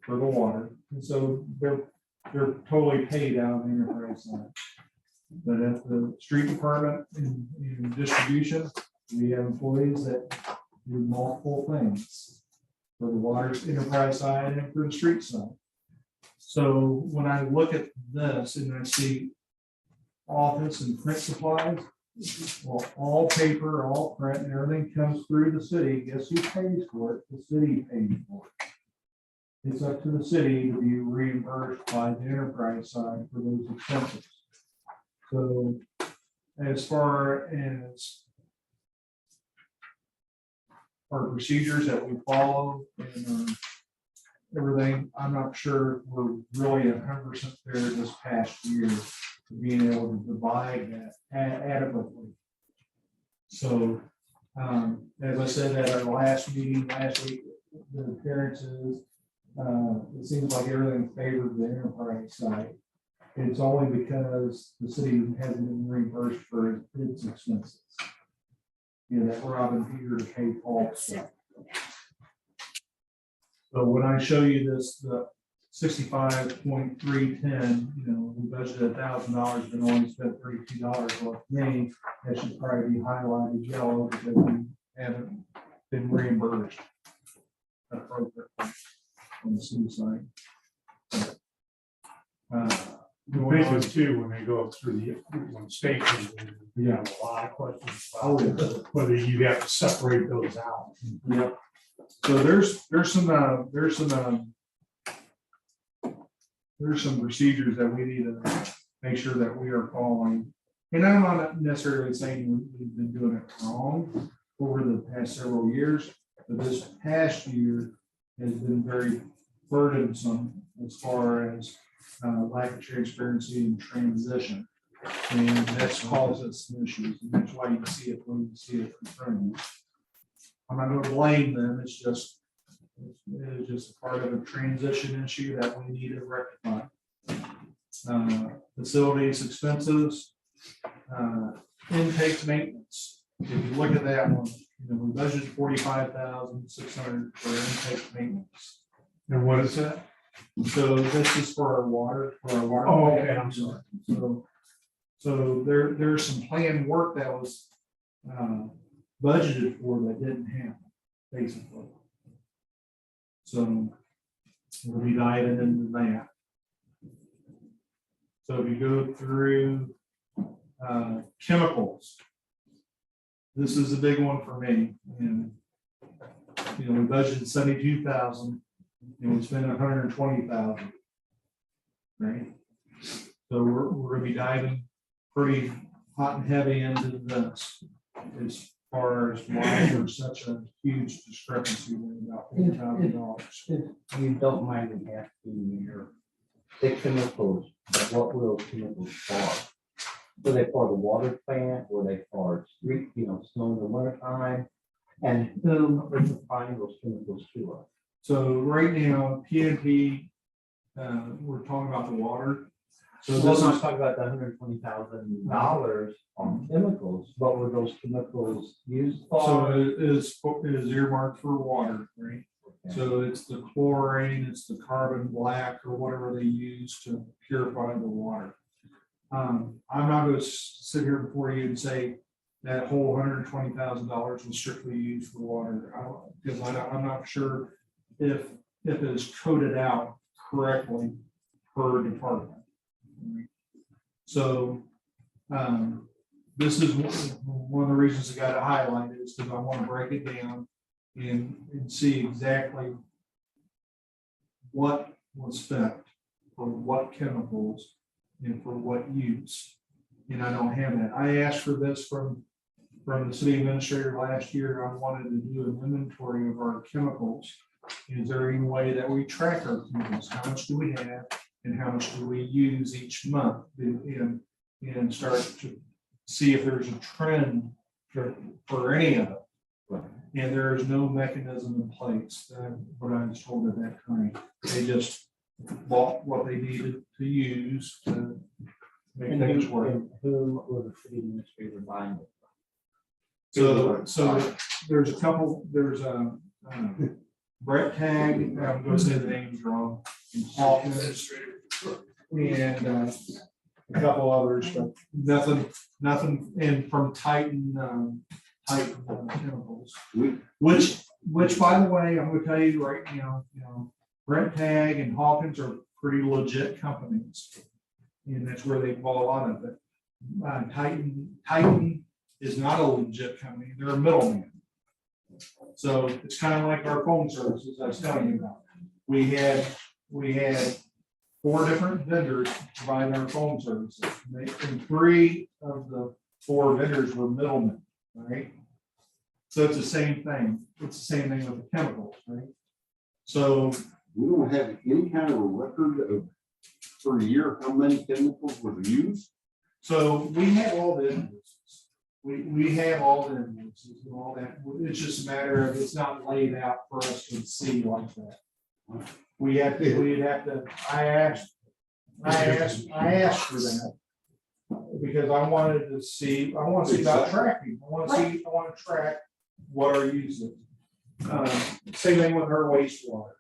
for the water, and so they're totally paid out on the enterprise side. But at the street department and distribution, we have employees that do multiple things for the water enterprise side and for the street side. So when I look at this and I see office and print supplies, well, all paper, all print, and everything comes through the city. Guess who pays for it? The city pays for it. It's up to the city to be reimbursed by the enterprise side for those expenses. So as far as our procedures that we follow and everything, I'm not sure we're really 100% there this past year for being able to provide that adequately. So as I said at our last meeting last week, the appearances, it seems like everything favored the enterprise side. It's only because the city hasn't been reimbursed for its expenses. You know, that Robin Peter to pay all stuff. So when I show you this, the 65.310, you know, we budgeted $1,000, but only spent $32. Well, to me, that should probably be highlighted yellow because we haven't been reimbursed appropriately on the city side. Basically too, when they go up through when state comes in, you have a lot of questions about whether you have to separate those out. Yep. So there's some procedures that we need to make sure that we are following. And I'm not necessarily saying we've been doing it wrong over the past several years, but this past year has been very burdensome as far as lack of transparency and transition. And that's caused us some issues. And that's why you can see it when you see it in front of you. I'm not going to blame them. It's just part of a transition issue that we need to rectify. Facilities expenses, intake maintenance. If you look at that one, you know, we budgeted $45,600 for intake maintenance. And what is that? So this is for our water. Oh, okay, I'm sorry. So there's some planned work that was budgeted for that didn't happen, basically. So we'll be diving into that. So if you go through chemicals, this is a big one for me. And you know, we budgeted 72,000 and we spent 120,000. Right. So we're gonna be diving pretty hot and heavy into this as far as why there's such a huge discrepancy with about $50,000. If you don't mind me asking your, the chemicals, what were those chemicals for? Were they for the water plant? Were they for street, you know, snow in the winter time? And who is supplying those chemicals to us? So right now, PNP, we're talking about the water. So So this let's is, talk about the $120,000 on chemicals. What were those chemicals used so for? it is earmarked for water, right? So it's the chlorine, it's the carbon black or whatever they use to purify the water. I'm not going to sit here before you and say that whole $120,000 was strictly used for water, because I'm not sure if it is coded out correctly per department. So, this is one of the reasons I got it highlighted is because I want to break it down and see exactly what was spent for what chemicals and for what use. And I don't have that. I asked for this from the city administrator last year. I wanted to do an inventory of our chemicals. Is there any way that we track our chemicals? How much do we have and how much do we use each month? And start to see if there's a trend for any of it. And there is no mechanism in place, what I was told at that time. They just bought what they needed to use to make And things who, work. and whom was the city administrator buying it? So there's a couple, there's a Brett Tag, I'm gonna say the names wrong, and Hawkins, and a couple others, but nothing, and from Titan chemicals. Which by the way, I'm gonna tell you right now, Brett Tag and Hawkins are pretty legit companies. And that's where they bought a lot of it. Titan is not a legit company, they're a middleman. So it's kind of like our phone services I was telling you about. We had 4 different vendors providing our phone services. And 3 of the 4 vendors were middlemen, right? So it's the same thing. It's the same thing with the chemicals, right? So We don't have any kind of a record of per year, how many chemicals were used? So we have all the invoices. We have all the invoices and all that. It's just a matter of, it's not laid out for us to see like that. We'd have to, I asked for that. Because I wanted to see, I want to see about tracking. I want to track what our use is. Same thing with our wastewater,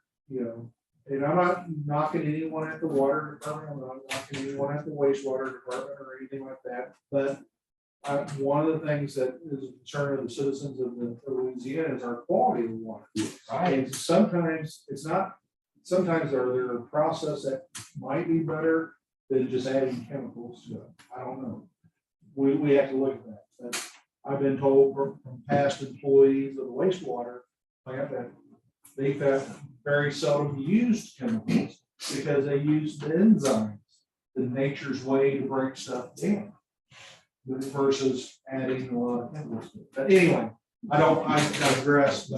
And I'm not knocking anyone at the water department, I'm not knocking anyone at the wastewater department or anything like that, but one of the things that is a concern of the citizens of Louisiana is our quality of water. And sometimes there a process that might be better than just adding chemicals to it. I don't know. We have to look at that. But I've been told from past employees of the wastewater plant that they found very seldom used chemicals because they use the enzymes, the nature's way to break stuff down versus adding a lot of chemicals to it. But anyway, I digress,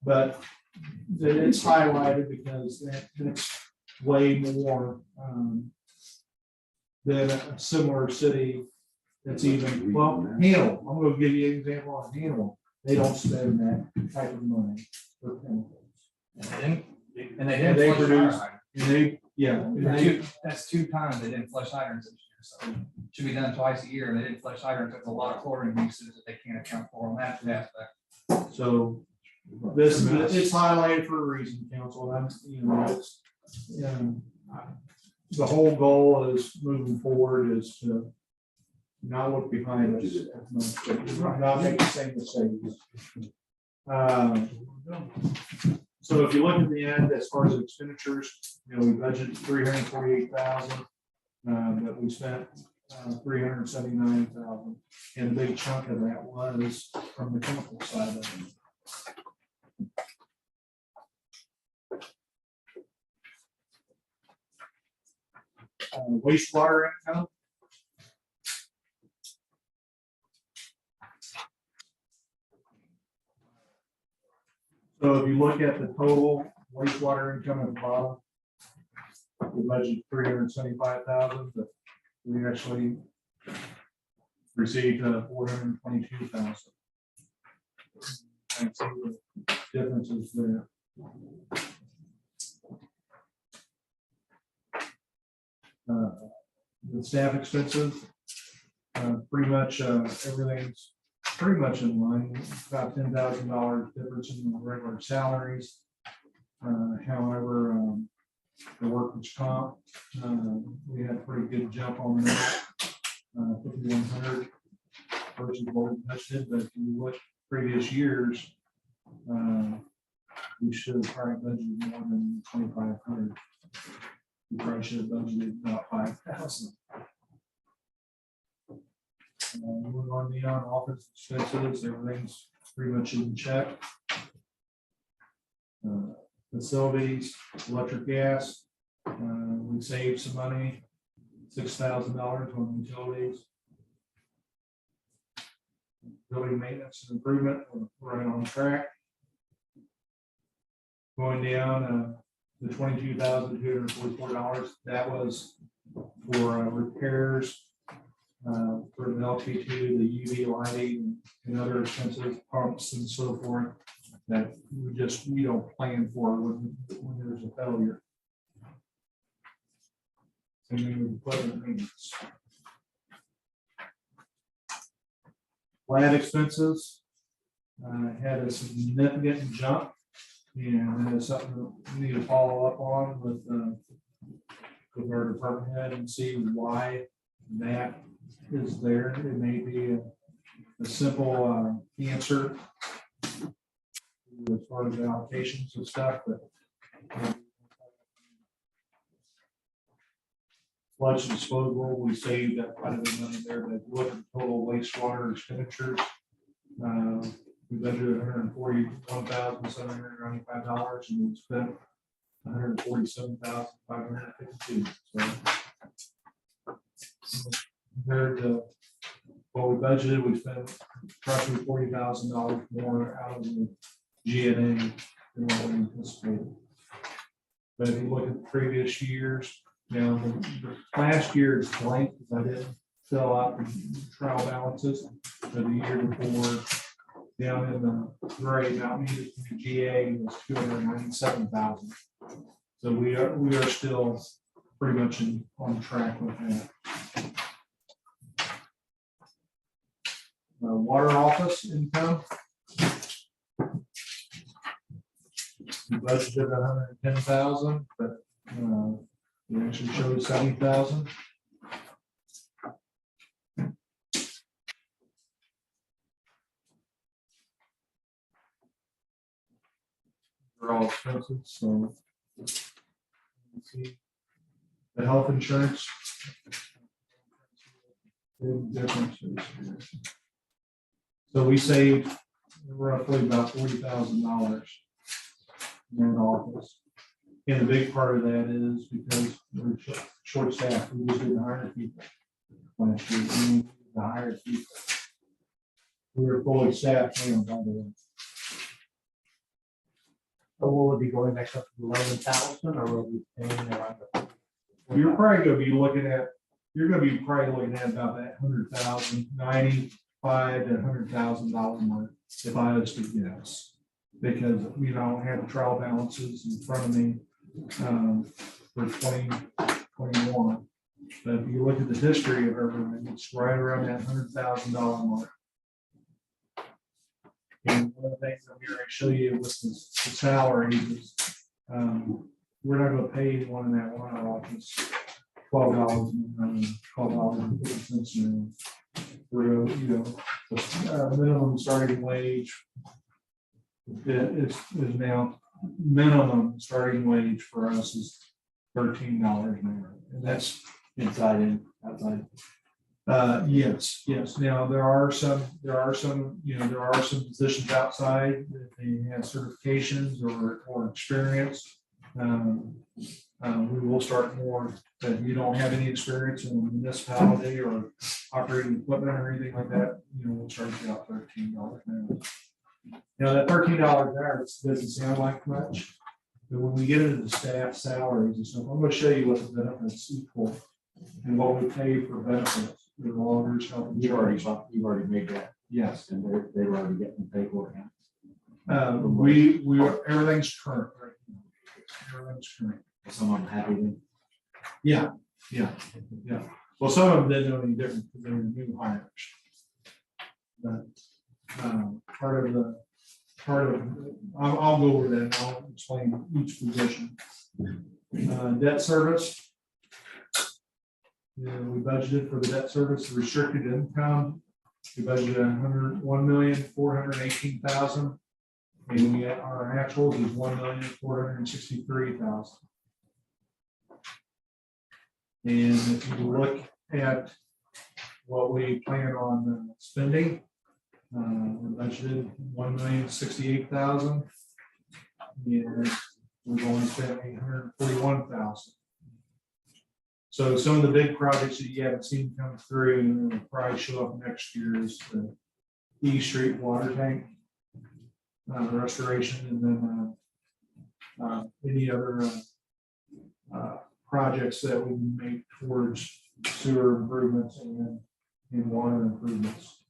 but it's highlighted because it's way more than a similar city that's even, well, Hannibal. I'm gonna give you an example on Hannibal. They don't spend that type of money for chemicals. And they And didn't they flush produce, hydrants. and they, yeah, and they, That's 2 times they didn't flush hydrants this year, so it should be done twice a year, and they didn't flush hydrants. There's a lot of chlorine uses that they can't account for on that aspect. so it's highlighted for a reason, council, and it's, the whole goal is moving forward is to not look behind us, not make the same mistakes. So if you look at the end, as far as expenditures, we budgeted 348,000, but we spent 379,000, and a big chunk of that was from the chemical side of it. Wastewater income. So if you look at the total wastewater income at the bottom, we budgeted 375,000, but we actually received 422,000. And see the differences there. The staff expenses, pretty much everything's pretty much in line, about $10,000 difference in the regular salaries. However, the workers' comp, we had a pretty good jump on that, 5,100 versus what we budgeted. But if you look previous years, we should have probably budgeted more than 2,500. We probably should have budgeted about 5,000. Moving on beyond office expenses, everything's pretty much in check. Facilities, electric, gas, we saved some money, $6,000 on utilities. Building maintenance and improvement, we're right on track. Going down, the $22,244, that was for repairs, for the LT2, the UV lighting and other expenses, pumps and so forth, that we don't plan for when there's a failure. And then equipment maintenance. Lab expenses had a significant jump, and that is something that we need to follow up on with our department head and see why that is there. It may be a simple answer as far as the allocations and stuff, but sludge disposal, we saved that quite a bit of money there, but look at total wastewater expenditures. We budgeted $141,795 and we spent $147,552. So compared to what we budgeted, we spent approximately $40,000 more out of the GNA than what we anticipated. But if you look at previous years, now the last year is blank because I didn't fill out the trial balances for the year before. Down in the gray amount needed to be GA was $297,000. So we are still pretty much on track with that. Water office income. We budgeted $110,000, but we actually showed $70,000. For all expenses, so let's see. The health insurance. Big differences here. So we saved roughly about $40,000 in that office. And the big part of that is because we're short staffed, we just didn't hire people last year. We needed to hire people. We were fully staffed now, by the way. So will it be going back up to 11,000 or will we be paying around the? You're probably gonna be looking at, about that 100,000, 95 to $100,000 mark, if I was to guess. Because we don't have the trial balances in front of me for 2021. But if you look at the history of everything, it's right around that $100,000 mark. And one of the things I'm here to show you with the salary is we're not going to pay anyone in that one office $12 $12.50 for minimum starting wage. Is now minimum starting wage for us is $13 an hour, and that's inside and outside. Yes. Now there are some positions outside that they have certifications or experience. We will start more, but if you don't have any experience in a municipality or operating equipment or anything like that, we'll charge you out $13 an hour. That $13 an hour doesn't sound like much, but when we get into the staff salaries and stuff, I'm going to show you what the benefits equal and what we pay for benefits. The loggers, health insurance. You've already made that. Yes. And they're already getting paid for it now. We are, everything's current right now. Everything's current. Some of them happy then. Yeah. Well, some of them didn't know any different because they were new hires. But I'll go over that and I'll explain each position. Debt service. We budgeted for the debt service restricted income. We budgeted $101,418,000. And we got our actuals is $1,463,000. And if you look at what we plan on spending. We budgeted $1,068,000. And we've only spent $841,000. So some of the big projects that you haven't seen come through and will probably show up next year is the E Street water tank restoration, and then any other projects that we can make towards sewer improvements and water improvements.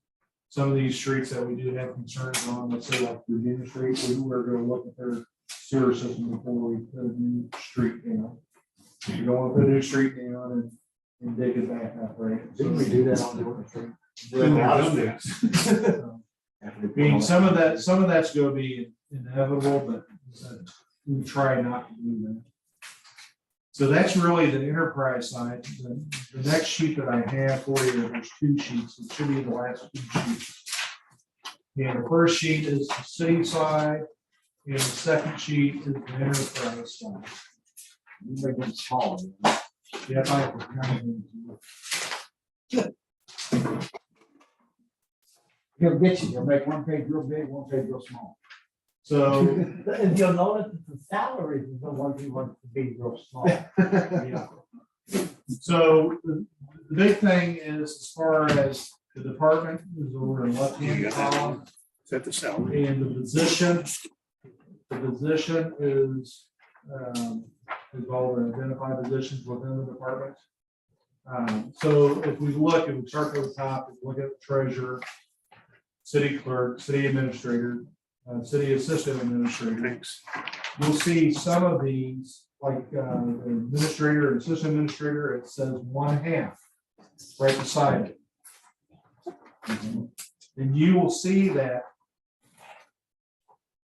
Some of these streets that we do have concerns on, let's say like Virginia Street, we're going to look at their sewer system before we put a new street in. You don't want to put a new street down and dig it back up, right? Didn't we do that on the Orton Street? Been there, done that. I mean, some of that's going to be inevitable, but we try not to do that. So that's really the enterprise side. The next sheet that I have for you, there's two sheets. It should be the last two sheets. And the first sheet is the city side, and the second sheet is the enterprise side. You make them small. Yeah, I He'll get you, he'll make one page real big, one page real small. So, And you'll notice that the salaries is the ones he wants to be real small. yeah. So the big thing is, as far as the department is over in left-hand column. Set the salary. And the position is all the identified positions within the department. So if we look, if we start at the top, if we look at the treasurer, city clerk, city administrator, city assistant administrator, you'll see some of these, like the administrator and assistant administrator, it says 1/2 right beside it. And you will see that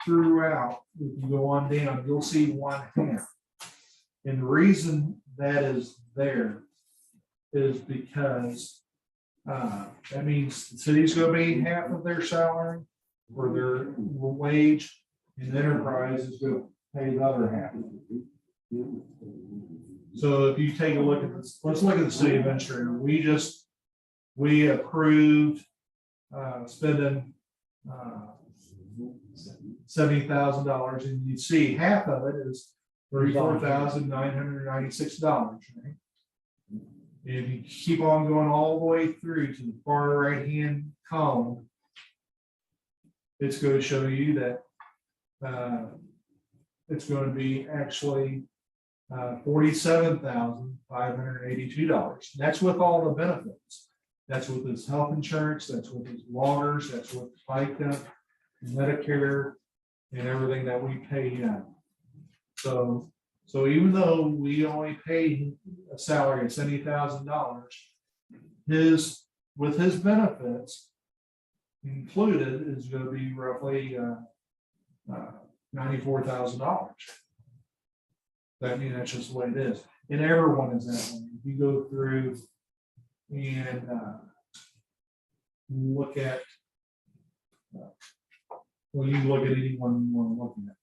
throughout, if you go on down, you'll see 1/2. And the reason that is there is because that means the city's gonna be half of their salary or their wage, and the enterprise is gonna pay the other half. So if you take a look at this, let's look at the city administrator. We approved spending $70,000, and you see half of it is $34,996, right? And if you keep on going all the way through to the far right-hand column, it's going to show you that it's going to be actually $47,582. That's with all the benefits. That's with his health insurance, that's with his loggers, that's with FICA, Medicare, and everything that we pay in. So even though we only pay a salary of $70,000, with his benefits included is going to be roughly $94,000. That means that's just the way it is, and everyone is that way. If you go through and look at, well, you look at anyone you want to look at.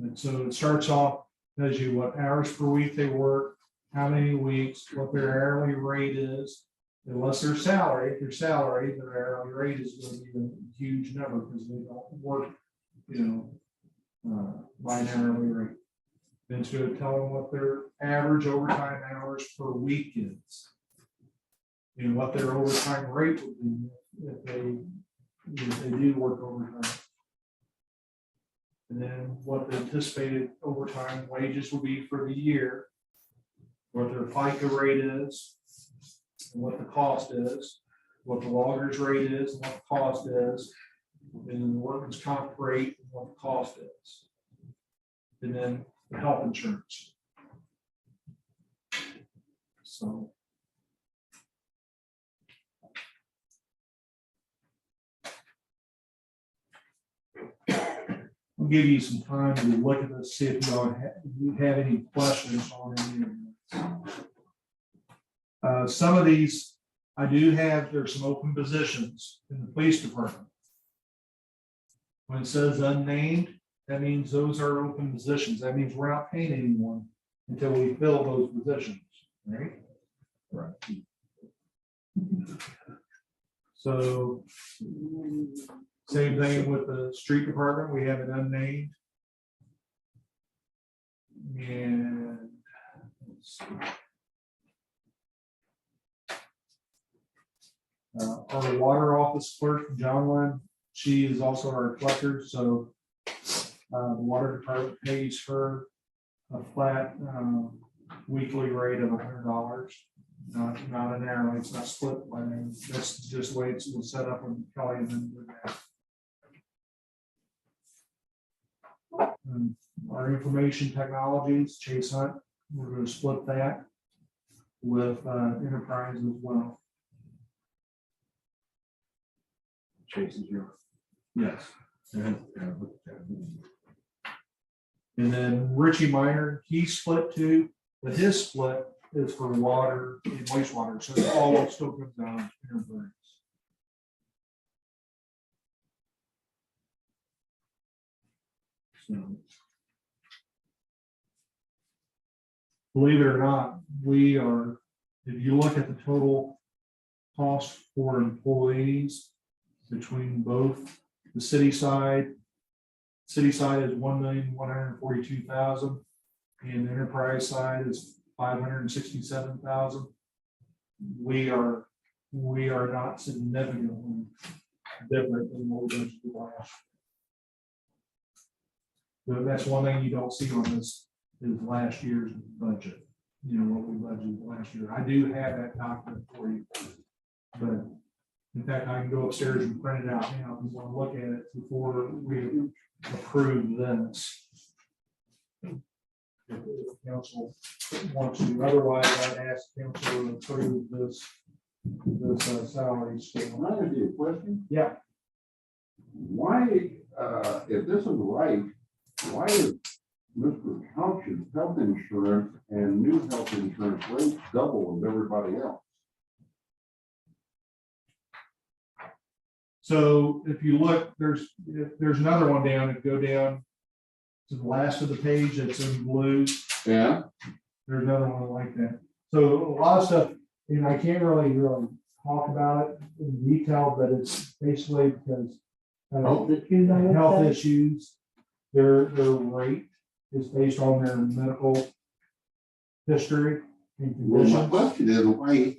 And so it starts off, tells you what hours per week they work, how many weeks, what their hourly rate is. Unless they're salary, if they're salary, their hourly rate is going to be a huge number because they don't work, by an hourly rate. Then it's going to tell them what their average overtime hours per week is. And what their overtime rate would be if they do work overtime. And then what the anticipated overtime wages will be for the year, what their FICA rate is, and what the cost is, what the loggers rate is, and what the cost is, and then the workman's comp rate, and what the cost is. And then the health insurance. So. I'll give you some time to look at this, see if you have any questions on any of this. Some of these, I do have, there's some open positions in the police department. When it says unnamed, that means those are open positions. That means we're not paying anyone until we fill those positions, right? Right. So same thing with the street department, we have it unnamed. And let's see. Our water office clerk, John Lynn, she is also our collector, so the water department pays her a flat weekly rate of $100. Not an hourly, it's not split by name, that's just the way it's set up when Kelly and then did that. Our information technologies, Chase Hunt, we're gonna split that with enterprise as well. Chase is yours. Yes. And then Richie Minor, he split too, but his split is for water and wastewater, so it all still comes down to enterprise. So, believe it or not, we are, if you look at the total cost for employees between both the city side is $1,142,000 and the enterprise side is $567,000. We are not significantly different than what we budgeted last year. But that's one thing you don't see on this is last year's budget. You know, what we budgeted last year. I do have that document for you. But in fact, I can go upstairs and print it out now if you want to look at it before we approve this. If the council wants to, otherwise I'd ask council to approve this salary scale. Can I ask you a question? Yeah. Why, if this is right, why is Mr. Couch's health insurance and new health insurance rates double of everybody else? So if you look, there's another one down, if you go down to the last of the page, that's in blue. Yeah. There's another one like that. So a lot of stuff, and I can't really talk about it in detail, but it's basically because health issues, their rate is based on their medical history and Well, my conditions. question is, why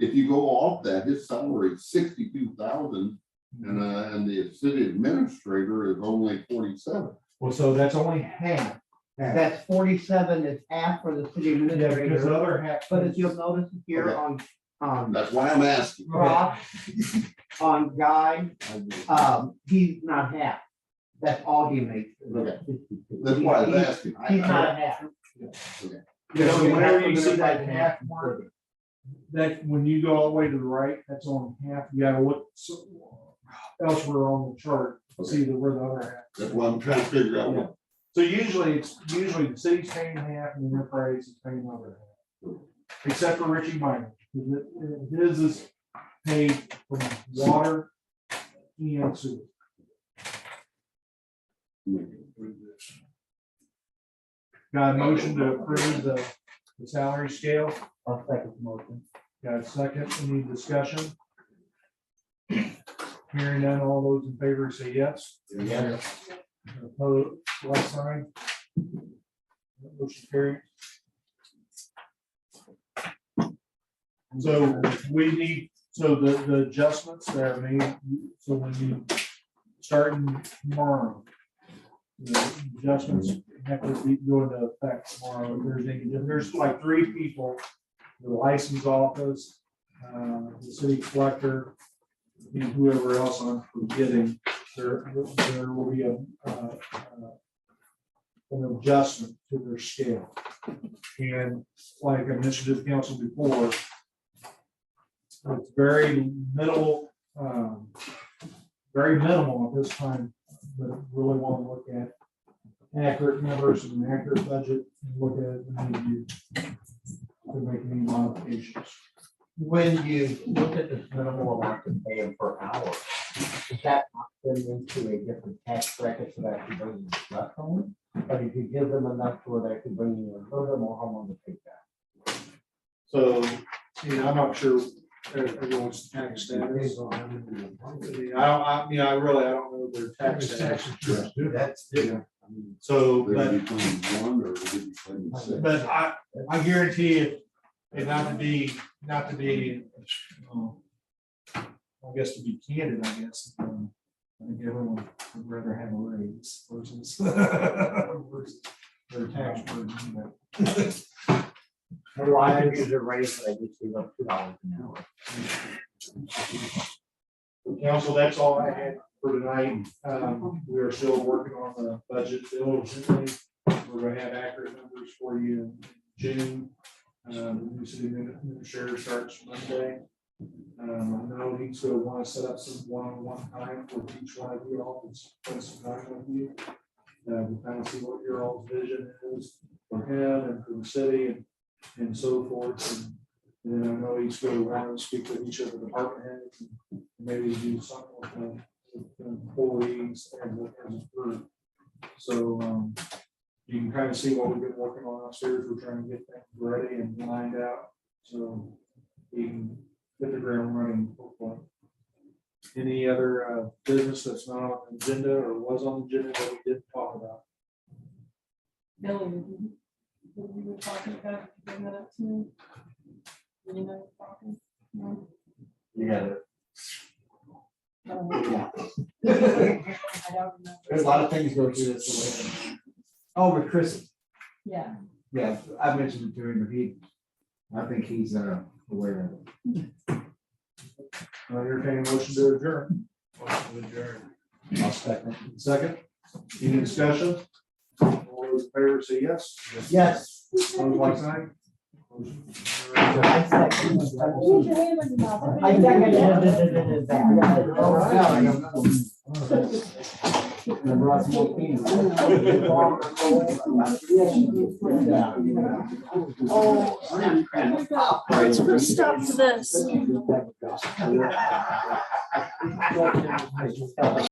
if you go off that, his salary is 62,000 and the city administrator is only 47. Well, so that's only half. That's 47 is half for the city Yeah, because the administrator, other half. but if you'll notice here Okay. on That's why I'm asking. Ross, on Guy, he's not half. That's all he makes. Okay. That's why I'm asking. He's not a half. Yeah, so whenever you see that half mark, that when you go all the way to the right, that's only half. You gotta look elsewhere on the chart to see where the other half. That's why I'm trying to figure out what. So usually the city's paying half and the enterprise is paying the other half. Except for Richie Minor. His is paid from water and sewer. Got a motion to approve the salary scale? I'll second the motion. Got a second, any discussion? Hearing none, all those in favor say yes. Yes. Opposed, like sign. Motion carried. So we need, so the adjustments that are made, so when you starting tomorrow, the adjustments have to be going to effect tomorrow. There's like 3 people, the license office, the city collector, and whoever else I'm forgetting. There will be an adjustment to their scale. And like I mentioned to the council before, it's very minimal at this time, but really want to look at accurate numbers and an accurate budget and look at it and maybe to make any modifications. When you look at this minimal amount to pay them per hour, is that not them into a different tax bracket so that you bring in less home? But if you give them enough to where they can bring in a little bit more home on the take that. So, I'm not sure everyone's tax status. I mean, I really don't know their tax status. That's different. I mean, So, They but, become one or they become six. but I guarantee it, and not to be, I guess to be candid, I guess. I think everyone would rather have a raise versus their tax burden, but. Well, I think it's a raise, but I just gave up $2 an hour. Council, that's all I had for tonight. We are still working on the budget diligently. We're gonna have accurate numbers for you in June. The new city administrator starts Monday. I know he's gonna want to set up some one-on-one time for each one of you all, to spend some time with you. To kind of see what your all's vision is for him and for the city and so forth. And then I know he's going to want to speak with each of the department heads and maybe do something with the employees and the group. So you can kind of see what we've been working on upstairs. We're trying to get things ready and lined out so we can hit the ground running. Hopefully. Any other business that's not on the agenda or was on the agenda that we didn't talk about? Billy, what you were talking about, bring that up to me. You know, talking. No? Yeah. I don't know. There's a lot of things go through this. Oh, with Chris, Yeah. yeah, I mentioned it to him, but I think he's aware of it. I entertain a motion to adjourn. I'll second. Second, any discussion? All those in favor say yes. Yes. Those like sign? I second. Let's put a stop to this.